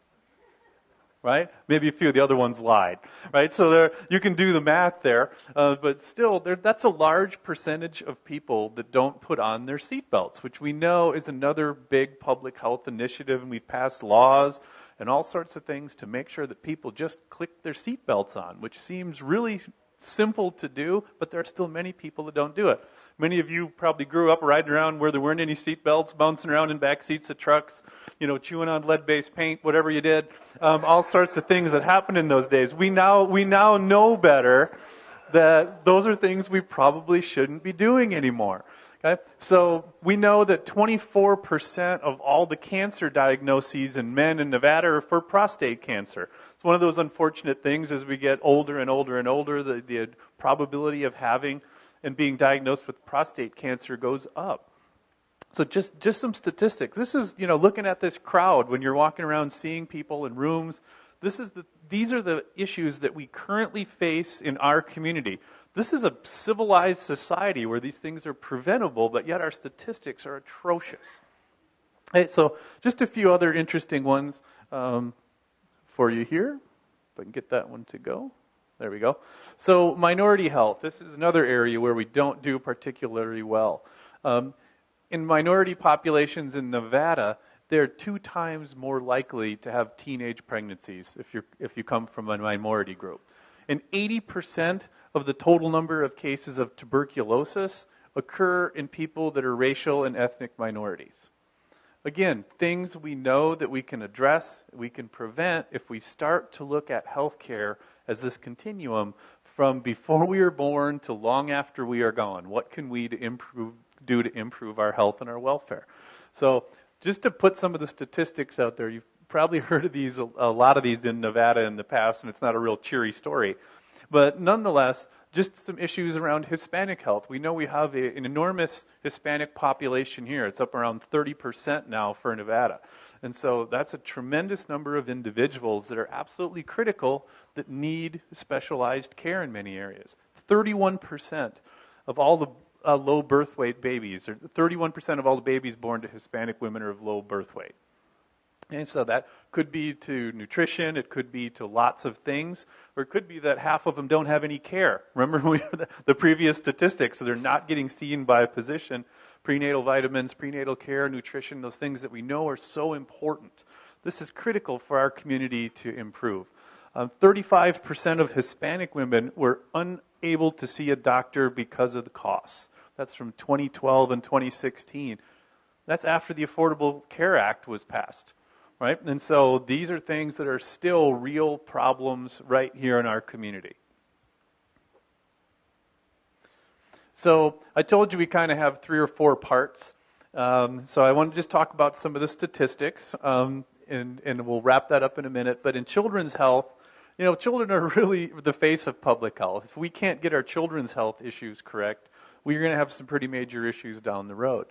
Right? Maybe a few of the other ones lied. Right? So there, you can do the math there, but still, that's a large percentage of people that don't put on their seatbelts, which we know is another big public health initiative, and we've passed laws and all sorts of things to make sure that people just click their seatbelts on, which seems really simple to do, but there are still many people that don't do it. Many of you probably grew up riding around where there weren't any seatbelts, bouncing around in back seats of trucks, chewing on lead-based paint, whatever you did, all sorts of things that happened in those days. We now know better that those are things we probably shouldn't be doing anymore. Okay? So we know that 24% of all the cancer diagnoses in men in Nevada are for prostate cancer. It's one of those unfortunate things as we get older and older and older, the probability of having and being diagnosed with prostate cancer goes up. So just some statistics. This is, looking at this crowd when you're walking around seeing people in rooms. These are the issues that we currently face in our community. This is a civilized society where these things are preventable, but yet our statistics are atrocious. Okay, so just a few other interesting ones for you here. If I can get that one to go. There we go. So minority health. This is another area where we don't do particularly well. In minority populations in Nevada, they're 2 times more likely to have teenage pregnancies if you come from a minority group. And 80% of the total number of cases of tuberculosis occur in people that are racial and ethnic minorities. Again, things we know that we can address, we can prevent if we start to look at healthcare as this continuum from before we are born to long after we are gone. What can we do to improve our health and our welfare? So just to put some of the statistics out there, you've probably heard of these, a lot of these in Nevada in the past, and it's not a real cheery story. But nonetheless, Just some issues around Hispanic health. We know we have an enormous Hispanic population here. It's up around 30% now for Nevada. And so that's a tremendous number of individuals that are absolutely critical that need specialized care in many areas. 31% of all the low birth weight babies, or 31% of all the babies born to Hispanic women are of low birth weight. And so that could be to nutrition, it could be to lots of things, or it could be that half of them don't have any care. Remember the previous statistics, so they're not getting seen by a physician. Prenatal vitamins, prenatal care, nutrition, those things that we know are so important. This is critical for our community to improve. 35% of Hispanic women were unable to see a doctor because of the costs. That's from 2012 and 2016. That's after the Affordable Care Act was passed. Right? And so these are things that are still real problems right here in our community. So I told you we kind of have 3 or 4 parts. So I want to just talk about some of the statistics, and we'll wrap that up in a minute. But in children's health, you know, children are really the face of public health. If we can't get our children's health issues correct, we're going to have some pretty major issues down the road.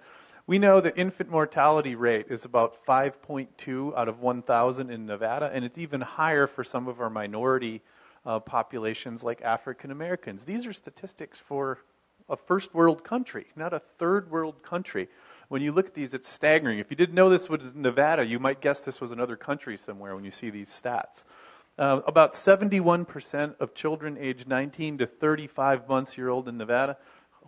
We know that infant mortality rate is about 5.2 out of 1,000 in Nevada, and it's even higher for some of our minority populations like African Americans. These are statistics for a first world country, not a third world country. When you look at these, it's staggering. If you didn't know this was Nevada, you might guess this was another country somewhere when you see these stats. About 71% of children aged 19 to 35 months year old in Nevada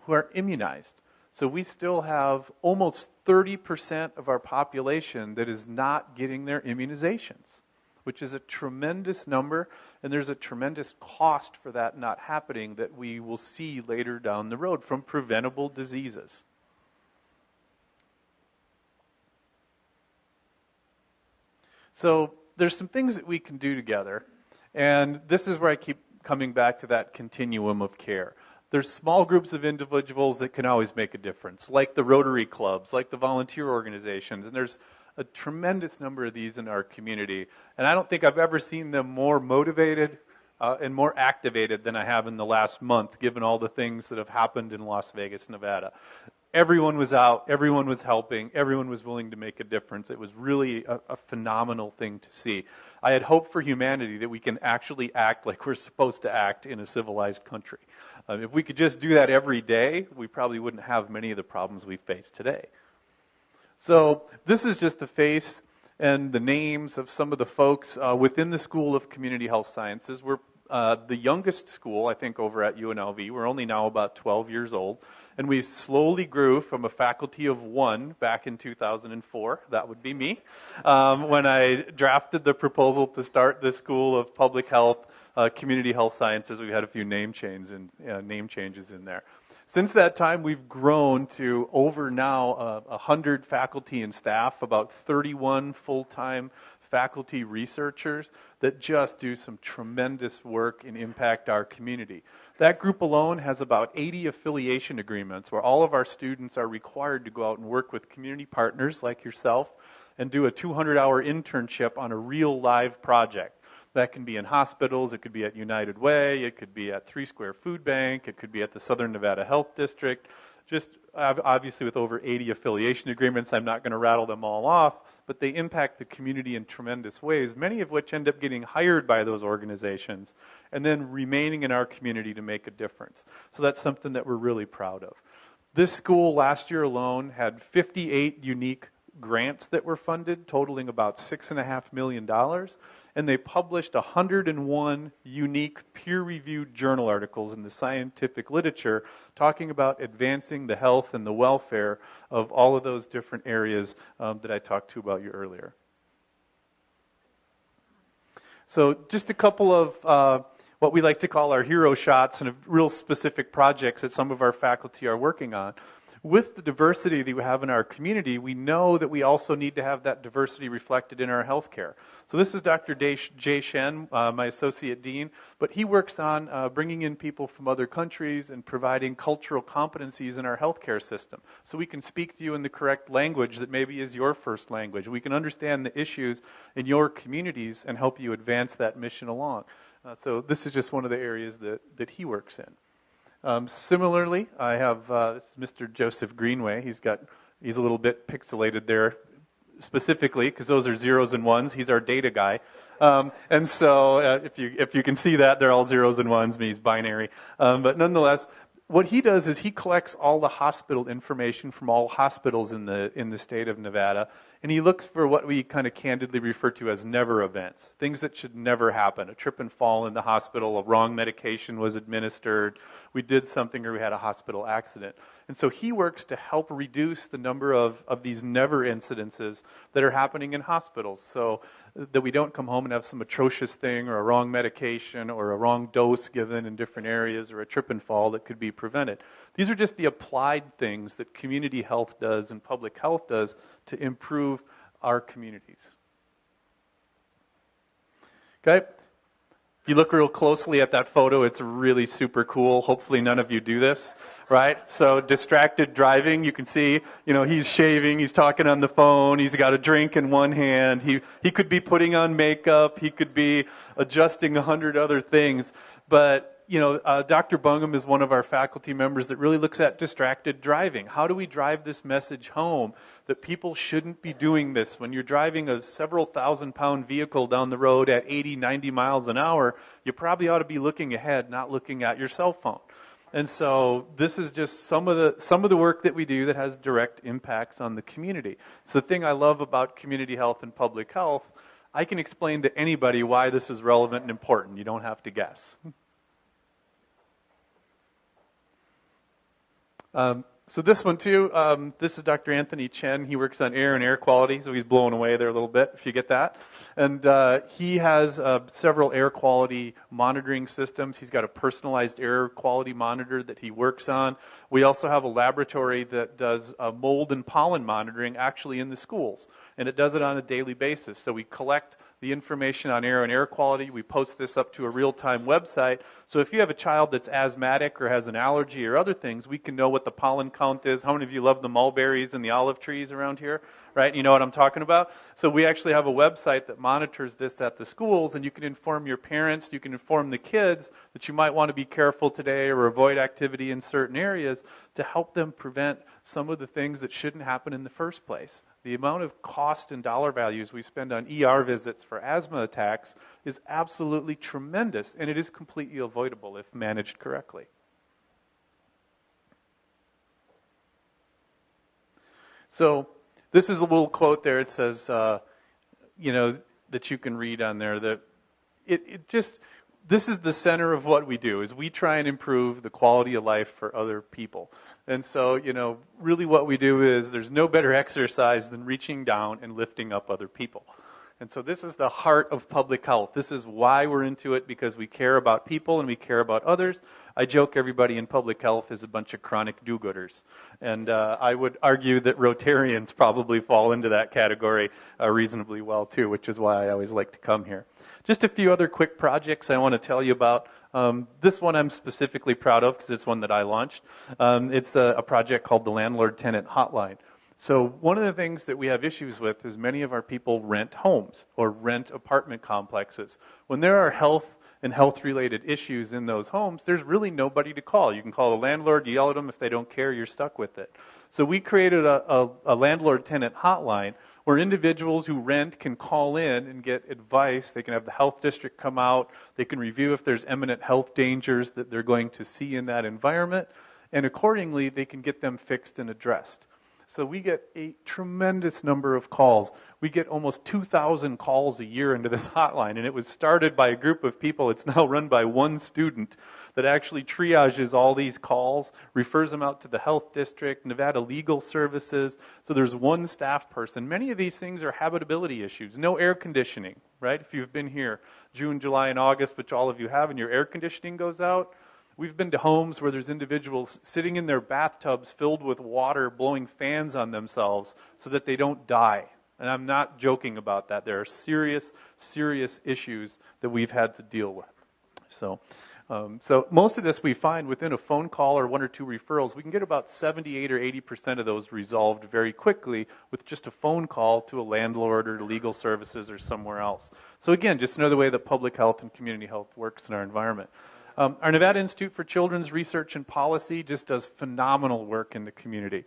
who are immunized. So we still have almost 30% of our population that is not getting their immunizations, which is a tremendous number, and there's a tremendous cost for that not happening that we will see later down the road from preventable diseases. So there's some things that we can do together, and this is where I keep coming back to that continuum of care. There's small groups of individuals that can always make a difference, like the Rotary clubs, like the volunteer organizations, and there's a tremendous number of these in our community. And I don't think I've ever seen them more motivated and more activated than I have in the last month, given all the things that have happened in Las Vegas, Nevada. Everyone was out, everyone was helping, everyone was willing to make a difference. It was really a phenomenal thing to see. I had hope for humanity that we can actually act like we're supposed to act in a civilized country. If we could just do that every day, we probably wouldn't have many of the problems we face today. So this is just the face and the names of some of the folks within the School of Community Health Sciences. We're the youngest school, I think, over at UNLV. We're only now about 12 years old. And we slowly grew from a faculty of 1 back in 2004. That would be me. When I drafted the proposal to start the School of Public Health, Community Health Sciences, we've had a few name changes in there. Since that time, we've grown to over now 100 faculty and staff, about 31 full-time faculty researchers that just do some tremendous work and impact our community. That group alone has about 80 affiliation agreements where all of our students are required to go out and work with community partners like yourself and do a 200-hour internship on a real live project. That can be in hospitals, it could be at United Way, it could be at 3 Square Food Bank, it could be at the Southern Nevada Health District. Just obviously with over 80 affiliation agreements, I'm not going to rattle them all off, but they impact the community in tremendous ways, many of which end up getting hired by those organizations and then remaining in our community to make a difference. So that's something that we're really proud of. This school last year alone had 58 unique grants that were funded, totaling about $6.5 million. And they published 101 unique peer-reviewed journal articles in the scientific literature talking about advancing the health and the welfare of all of those different areas that I talked to about you earlier. So just a couple of what we like to call our hero shots and real specific projects that some of our faculty are working on. With the diversity that we have in our community, we know that we also need to have that diversity reflected in our healthcare. So this is Dr. Jay Shen, my associate dean, but he works on bringing in people from other countries and providing cultural competencies in our healthcare system. So we can speak to you in the correct language that maybe is your first language. We can understand the issues in your communities and help you advance that mission along. So this is just one of the areas that he works in. Similarly, I have this is Mr. Joseph Greenway. He's a little bit pixelated there, specifically because those are zeros and ones. He's our data guy, and so if you can see that, they're all zeros and ones. He's binary, but nonetheless, what he does is he collects all the hospital information from all hospitals in the state of Nevada, and he looks for what we kind of candidly refer to as never events, things that should never happen. A trip and fall in the hospital, a wrong medication was administered, we did something, or we had a hospital accident. And so he works to help reduce the number of these never incidences that are happening in hospitals, so that we don't come home and have some atrocious thing or a wrong medication or a wrong dose given in different areas or a trip and fall that could be prevented. These are just the applied things that community health does and public health does to improve our communities. Okay? If you look real closely at that photo, it's really super cool. Hopefully none of you do this, right? So distracted driving, you can see, he's shaving, he's talking on the phone, he's got a drink in one hand, he could be putting on makeup, he could be adjusting 100 other things, but Dr. Bungum is one of our faculty members that really looks at distracted driving. How do we drive this message home that people shouldn't be doing this? When you're driving a several thousand-pound vehicle down the road at 80, 90 miles an hour, you probably ought to be looking ahead, not looking at your cell phone. And so this is just some of the work that we do that has direct impacts on the community. So the thing I love about community health and public health, I can explain to anybody why this is relevant and important. You don't have to guess. So this one too, this is Dr. Anthony Chen. He works on air and air quality, so he's blown away there a little bit, if you get that. And he has several air quality monitoring systems. He's got a personalized air quality monitor that he works on. We also have a laboratory that does mold and pollen monitoring actually in the schools, and it does it on a daily basis. So we collect the information on air and air quality. We post this up to a real-time website. So if you have a child that's asthmatic or has an allergy or other things, we can know what the pollen count is. How many of you love the mulberries and the olive trees around here? Right? You know what I'm talking about? So we actually have a website that monitors this at the schools, and you can inform your parents, you can inform the kids that you might want to be careful today or avoid activity in certain areas to help them prevent some of the things that shouldn't happen in the first place. The amount of cost and dollar values we spend on ER visits for asthma attacks is absolutely tremendous, and it is completely avoidable if managed correctly. So this is a little quote there. It says, that you can read on there, that this is the center of what we do, is we try and improve the quality of life for other people. And so, really what we do is there's no better exercise than reaching down and lifting up other people. And so this is the heart of public health. This is why we're into it, because we care about people and we care about others. I joke everybody in public health is a bunch of chronic do-gooders. And I would argue that Rotarians probably fall into that category reasonably well too, which is why I always like to come here. Just a few other quick projects I want to tell you about. This one I'm specifically proud of because it's one that I launched. It's a project called the Landlord-Tenant Hotline. So one of the things that we have issues with is many of our people rent homes or rent apartment complexes. When there are health and health-related issues in those homes, there's really nobody to call. You can call the landlord, you yell at them. If they don't care, you're stuck with it. So we created a landlord-tenant hotline where individuals who rent can call in and get advice. They can have the health district come out. They can review if there's imminent health dangers that they're going to see in that environment. And accordingly, they can get them fixed and addressed. So we get a tremendous number of calls. We get almost 2,000 calls a year into this hotline, and it was started by a group of people. It's now run by one student that actually triages all these calls, refers them out to the health district, Nevada Legal Services. So there's one staff person. Many of these things are habitability issues. No air conditioning, right? If you've been here June, July, and August, which all of you have, and your air conditioning goes out, we've been to homes where there's individuals sitting in their bathtubs filled with water, blowing fans on themselves so that they don't die. And I'm not joking about that. There are serious, serious issues that we've had to deal with. So most of this we find within a phone call or one or two referrals. We can get about 78 or 80% of those resolved very quickly with just a phone call to a landlord or to legal services or somewhere else. So again, just another way that public health and community health works in our environment. Our Nevada Institute for Children's Research and Policy just does phenomenal work in the community.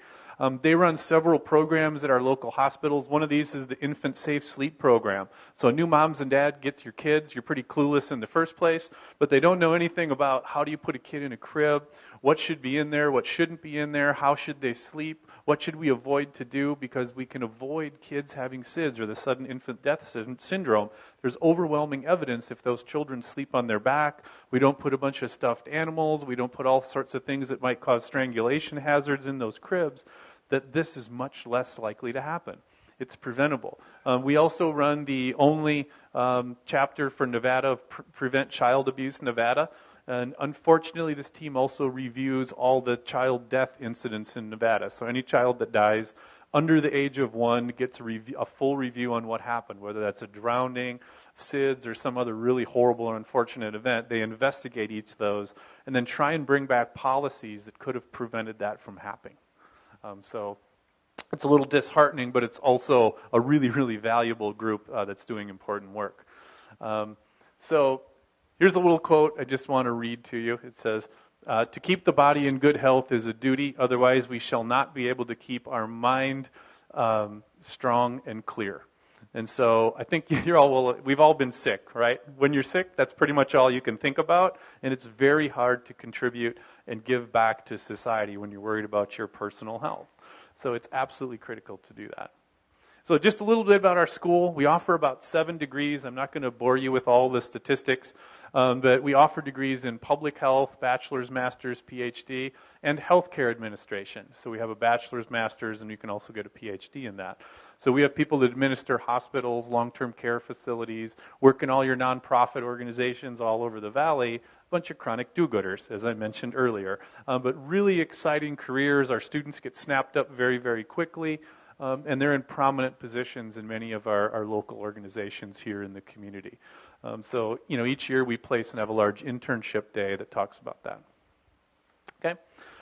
They run several programs at our local hospitals. One of these is the Infant Safe Sleep Program. So new moms and dad gets your kids. You're pretty clueless in the first place, but they don't know anything about how do you put a kid in a crib, what should be in there, what shouldn't be in there, how should they sleep, what should we avoid to do, because we can avoid kids having SIDS, or the sudden infant death syndrome. There's overwhelming evidence if those children sleep on their back, we don't put a bunch of stuffed animals, we don't put all sorts of things that might cause strangulation hazards in those cribs, that this is much less likely to happen. It's preventable. We also run the only chapter for Nevada of Prevent Child Abuse Nevada. And unfortunately, this team also reviews all the child death incidents in Nevada. So any child that dies under the age of 1 gets a full review on what happened, whether that's a drowning, SIDS, or some other really horrible or unfortunate event. They investigate each of those and then try and bring back policies that could have prevented that from happening. So it's a little disheartening, but it's also a really, really valuable group that's doing important work. So here's a little quote I just want to read to you. It says, to keep the body in good health is a duty, otherwise we shall not be able to keep our mind strong and clear. And so I think we've all been sick, right? When you're sick, that's pretty much all you can think about, and it's very hard to contribute and give back to society when you're worried about your personal health. So it's absolutely critical to do that. So just a little bit about our school. We offer about 7 degrees. I'm not going to bore you with all the statistics, but we offer degrees in public health, bachelor's, master's, PhD, and healthcare administration. So we have a bachelor's, master's, and you can also get a PhD in that. So we have people that administer hospitals, long-term care facilities, work in all your nonprofit organizations all over the valley, a bunch of chronic do-gooders, as I mentioned earlier. But really exciting careers. Our students get snapped up very, very quickly. And they're in prominent positions in many of our local organizations here in the community. So, each year we place and have a large internship day that talks about that. Okay?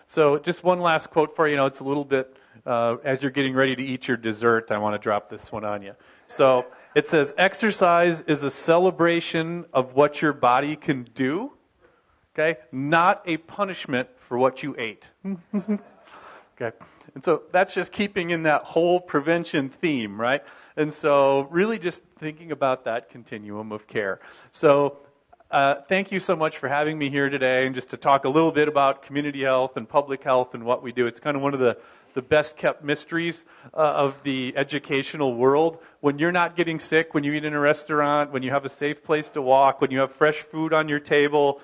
So just one last quote for you. It's a little bit, as you're getting ready to eat your dessert, I want to drop this one on you. So it says, exercise is a celebration of what your body can do, okay? Not a punishment for what you ate. Okay, and so that's just keeping in that whole prevention theme, right? And so really just thinking about that continuum of care. So thank you so much for having me here today, and just to talk a little bit about community health and public health and what we do. It's kind of one of the best kept mysteries of the educational world. When you're not getting sick, when you eat in a restaurant, when you have a safe place to walk, when you have fresh food on your table,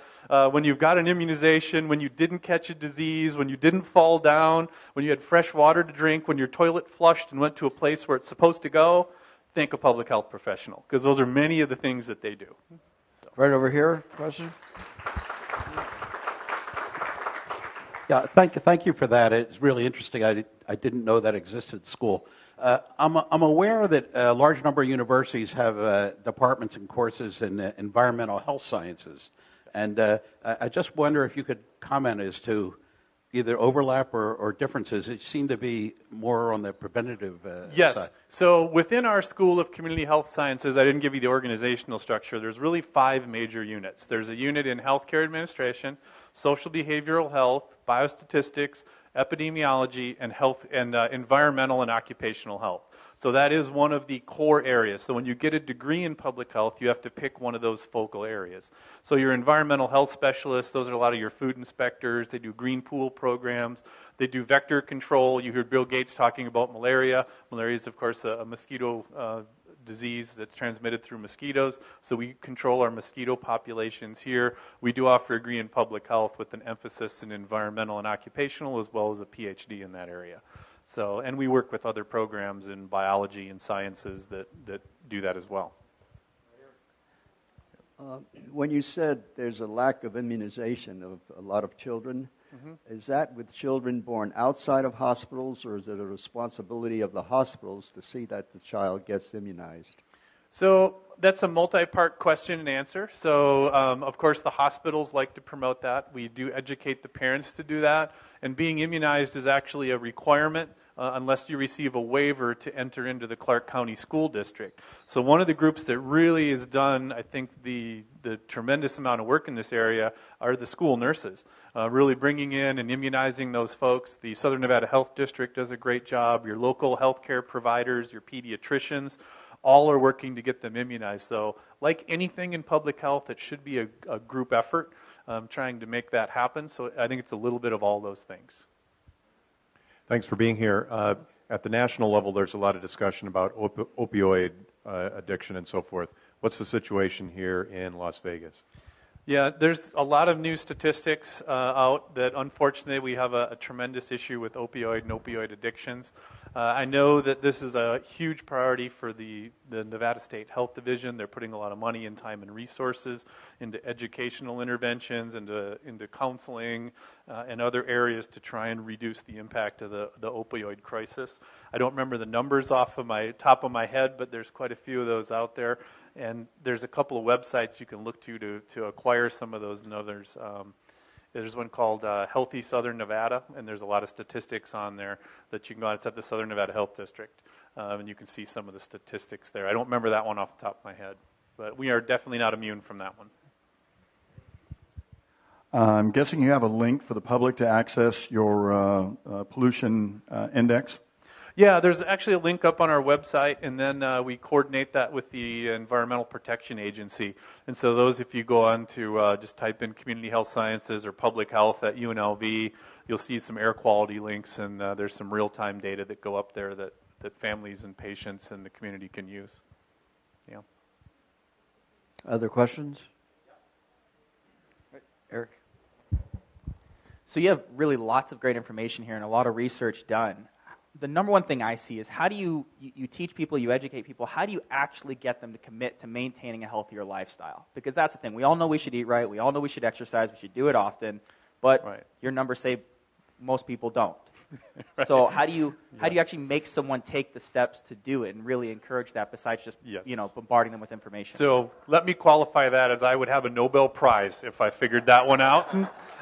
when you've got an immunization, when you didn't catch a disease, when you didn't fall down, when you had fresh water to drink, when your toilet flushed and went to a place where it's supposed to go, think a public health professional, because those are many of the things that they do. So. Right over here, question? Yeah, thank you for that. It's really interesting. I didn't know that existed at school. I'm aware that a large number of universities have departments and courses in environmental health sciences. And I just wonder if you could comment as to either overlap or differences. It seemed to be more on the preventative yes. side. So within our School of Community Health Sciences, I didn't give you the organizational structure. There's really 5 major units. There's a unit in healthcare administration, social behavioral health, biostatistics, epidemiology, and health and environmental and occupational health. So that is one of the core areas. So when you get a degree in public health, you have to pick one of those focal areas. So your environmental health specialists, those are a lot of your food inspectors. They do green pool programs. They do vector control. You heard Bill Gates talking about malaria. Malaria is, of course, a mosquito disease that's transmitted through mosquitoes. So we control our mosquito populations here. We do offer a degree in public health with an emphasis in environmental and occupational, as well as a PhD in that area. So, and we work with other programs in biology and sciences that do that as well. When you said there's a lack of immunization of a lot of children, is that with children born outside of hospitals, or is it a responsibility of the hospitals to see that the child gets immunized? So that's a multi-part question and answer. So, of course, the hospitals like to promote that. We do educate the parents to do that. And being immunized is actually a requirement unless you receive a waiver to enter into the Clark County School District. So one of the groups that really has done, I think, the tremendous amount of work in this area are the school nurses, really bringing in and immunizing those folks. The Southern Nevada Health District does a great job. Your local healthcare providers, your pediatricians, all are working to get them immunized. So like anything in public health, it should be a group effort trying to make that happen. So I think it's a little bit of all those things. Thanks for being here. At the national level, there's a lot of discussion about opioid addiction and so forth. What's the situation here in Las Vegas? Yeah, there's a lot of new statistics out that unfortunately we have a tremendous issue with opioid and opioid addictions. I know that this is a huge priority for the Nevada State Health Division. They're putting a lot of money and time and resources into educational interventions, into counseling and other areas to try and reduce the impact of the opioid crisis. I don't remember the numbers off of my top of my head, but there's quite a few of those out there. And there's a couple of websites you can look to acquire some of those numbers. There's one called Healthy Southern Nevada, and there's a lot of statistics on there that you can go on. It's at the Southern Nevada Health District, and you can see some of the statistics there. I don't remember that one off the top of my head, but we are definitely not immune from that one. I'm guessing you have a link for the public to access your pollution index. Yeah, there's actually a link up on our website, and then we coordinate that with the Environmental Protection Agency. And so those, if you go on to just type in Community Health Sciences or Public Health at UNLV, you'll see some air quality links, and there's some real-time data that go up there that families and patients and the community can use. Yeah. Other questions? Eric? So you have really lots of great information here and a lot of research done. The number one thing I see is how do you teach people, you educate people, how do you actually get them to commit to maintaining a healthier lifestyle? Because that's the thing. We all know we should eat right. We all know we should exercise. We should do it often. But your numbers say most people don't. Right. So how do you actually make someone take the steps to do it and really encourage that besides just bombarding them with information? So let me qualify that as I would have a Nobel Prize if I figured that one out.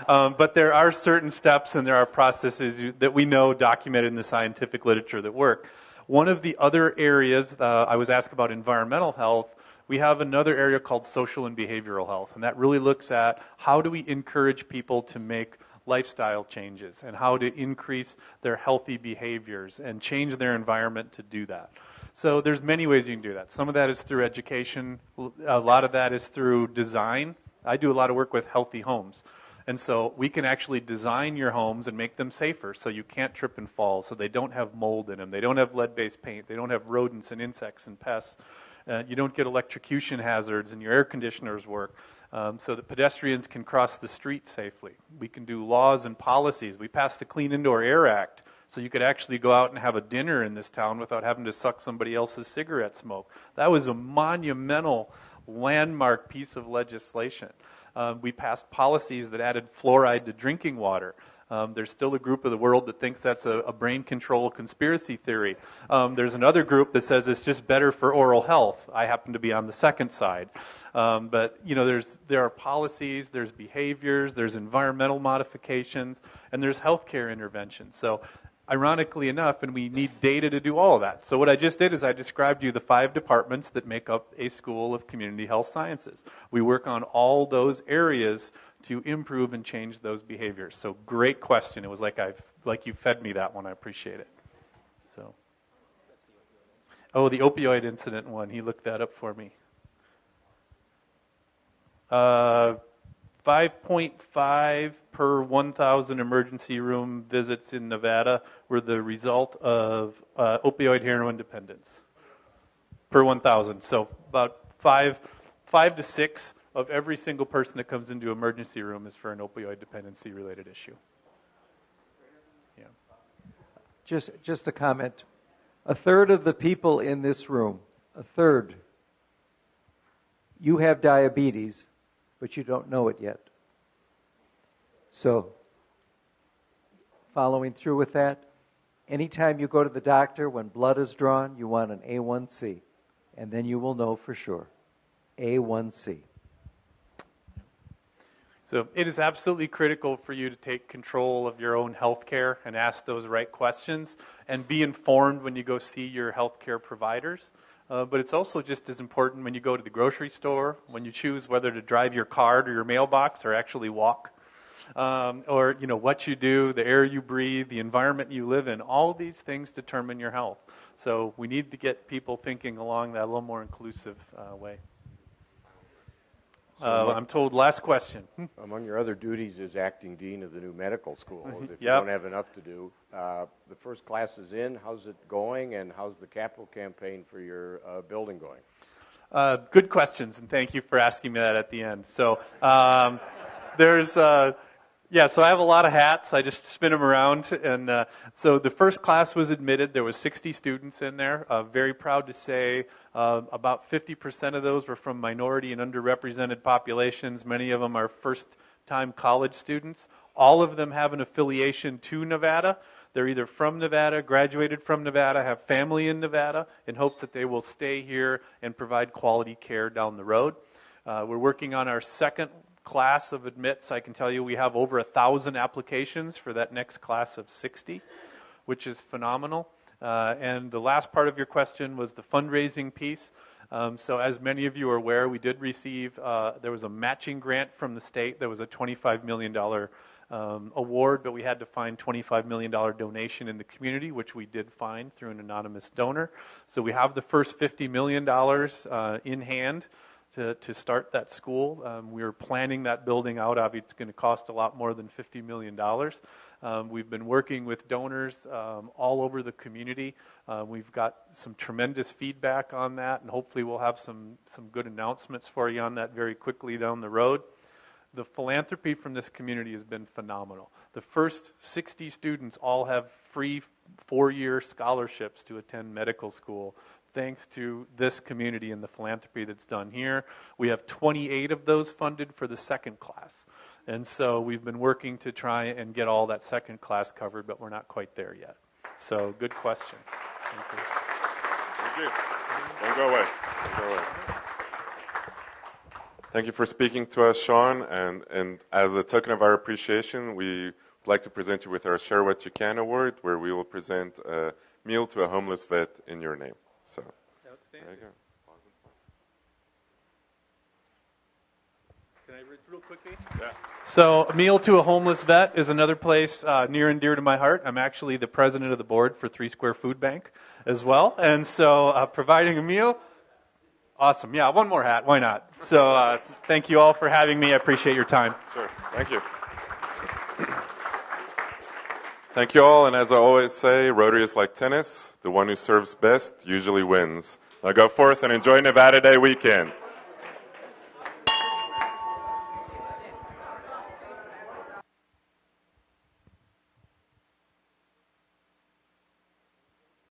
But there are certain steps and there are processes that we know documented in the scientific literature that work. One of the other areas, I was asked about environmental health, we have another area called social and behavioral health, and that really looks at how do we encourage people to make lifestyle changes and how to increase their healthy behaviors and change their environment to do that. So there's many ways you can do that. Some of that is through education. A lot of that is through design. I do a lot of work with healthy homes. And so we can actually design your homes and make them safer so you can't trip and fall, so they don't have mold in them, they don't have lead-based paint, they don't have rodents and insects and pests. You don't get electrocution hazards and your air conditioners work. So that pedestrians can cross the street safely. We can do laws and policies. We passed the Clean Indoor Air Act, so you could actually go out and have a dinner in this town without having to suck somebody else's cigarette smoke. That was a monumental landmark piece of legislation. We passed policies that added fluoride to drinking water. There's still a group of the world that thinks that's a brain control conspiracy theory. There's another group that says it's just better for oral health. I happen to be on the second side. But there are policies, there's behaviors, there's environmental modifications, and there's healthcare interventions. So ironically enough, and we need data to do all of that. So what I just did is I described you the 5 departments that make up a school of community health sciences. We work on all those areas to improve and change those behaviors. So great question. It was like you fed me that one. I appreciate it. So, the opioid incident one. He looked that up for me. 5.5 per 1,000 emergency room visits in Nevada were the result of opioid heroin dependence per 1,000. So about 5 to 6 of every single person that comes into emergency room is for an opioid dependency related issue. Yeah. Just a comment. A third of the people in this room, a third, you have diabetes, but you don't know it yet. So, following through with that, anytime you go to the doctor when blood is drawn, you want an A1C, and then you will know for sure. A1C. So it is absolutely critical for you to take control of your own health care and ask those right questions and be informed when you go see your health care providers. But it's also just as important when you go to the grocery store, when you choose whether to drive your car to your mailbox or actually walk. Or what you do, the air you breathe, the environment you live in, all these things determine your health. So we need to get people thinking along that a little more inclusive way. I'm told last question. Among your other duties is acting dean of the new medical school. If you Yep. don't have enough to do, the first class is in. How's it going, and how's the capital campaign for your building going? Good questions, and thank you for asking me that at the end. So so I have a lot of hats. I just spin them around. And so the first class was admitted. There was 60 students in there. Very proud to say about 50% of those were from minority and underrepresented populations. Many of them are first-time college students. All of them have an affiliation to Nevada. They're either from Nevada, graduated from Nevada, have family in Nevada, in hopes that they will stay here and provide quality care down the road. We're working on our second class of admits. I can tell you we have over 1,000 applications for that next class of 60, which is phenomenal. And the last part of your question was the fundraising piece. So as many of you are aware, we did receive, there was a matching grant from the state. There was a $25 million award, but we had to find $25 million donation in the community, which we did find through an anonymous donor. So we have the first $50 million in hand to start that school. We were planning that building out. Obviously, it's going to cost a lot more than $50 million. We've been working with donors all over the community. We've got some tremendous feedback on that, and hopefully we'll have some good announcements for you on that very quickly down the road. The philanthropy from this community has been phenomenal. The first 60 students all have free 4-year scholarships to attend medical school, thanks to this community and the philanthropy that's done here. We have 28 of those funded for the second class. And so we've been working to try and get all that second class covered, but we're not quite there yet. So good question. Thank you. Thank you. Don't go away. Don't go away. Thank you for speaking to us, Shawn. And as a token of our appreciation, we would like to present you with our Share What You Can Award, where we will present a meal to a homeless vet in your name. So, there you go. Can I read real quickly? Yeah. So, A Meal to a Homeless Vet is another place near and dear to my heart. I'm actually the president of the board for 3 Square Food Bank as well. And so, providing a meal, awesome. Yeah, one more hat. Why not? So, thank you all for having me. I appreciate your time. Sure. Thank you. Thank you all, and as I always say, Rotary is like tennis. The one who serves best usually wins. Now go forth and enjoy Nevada Day weekend.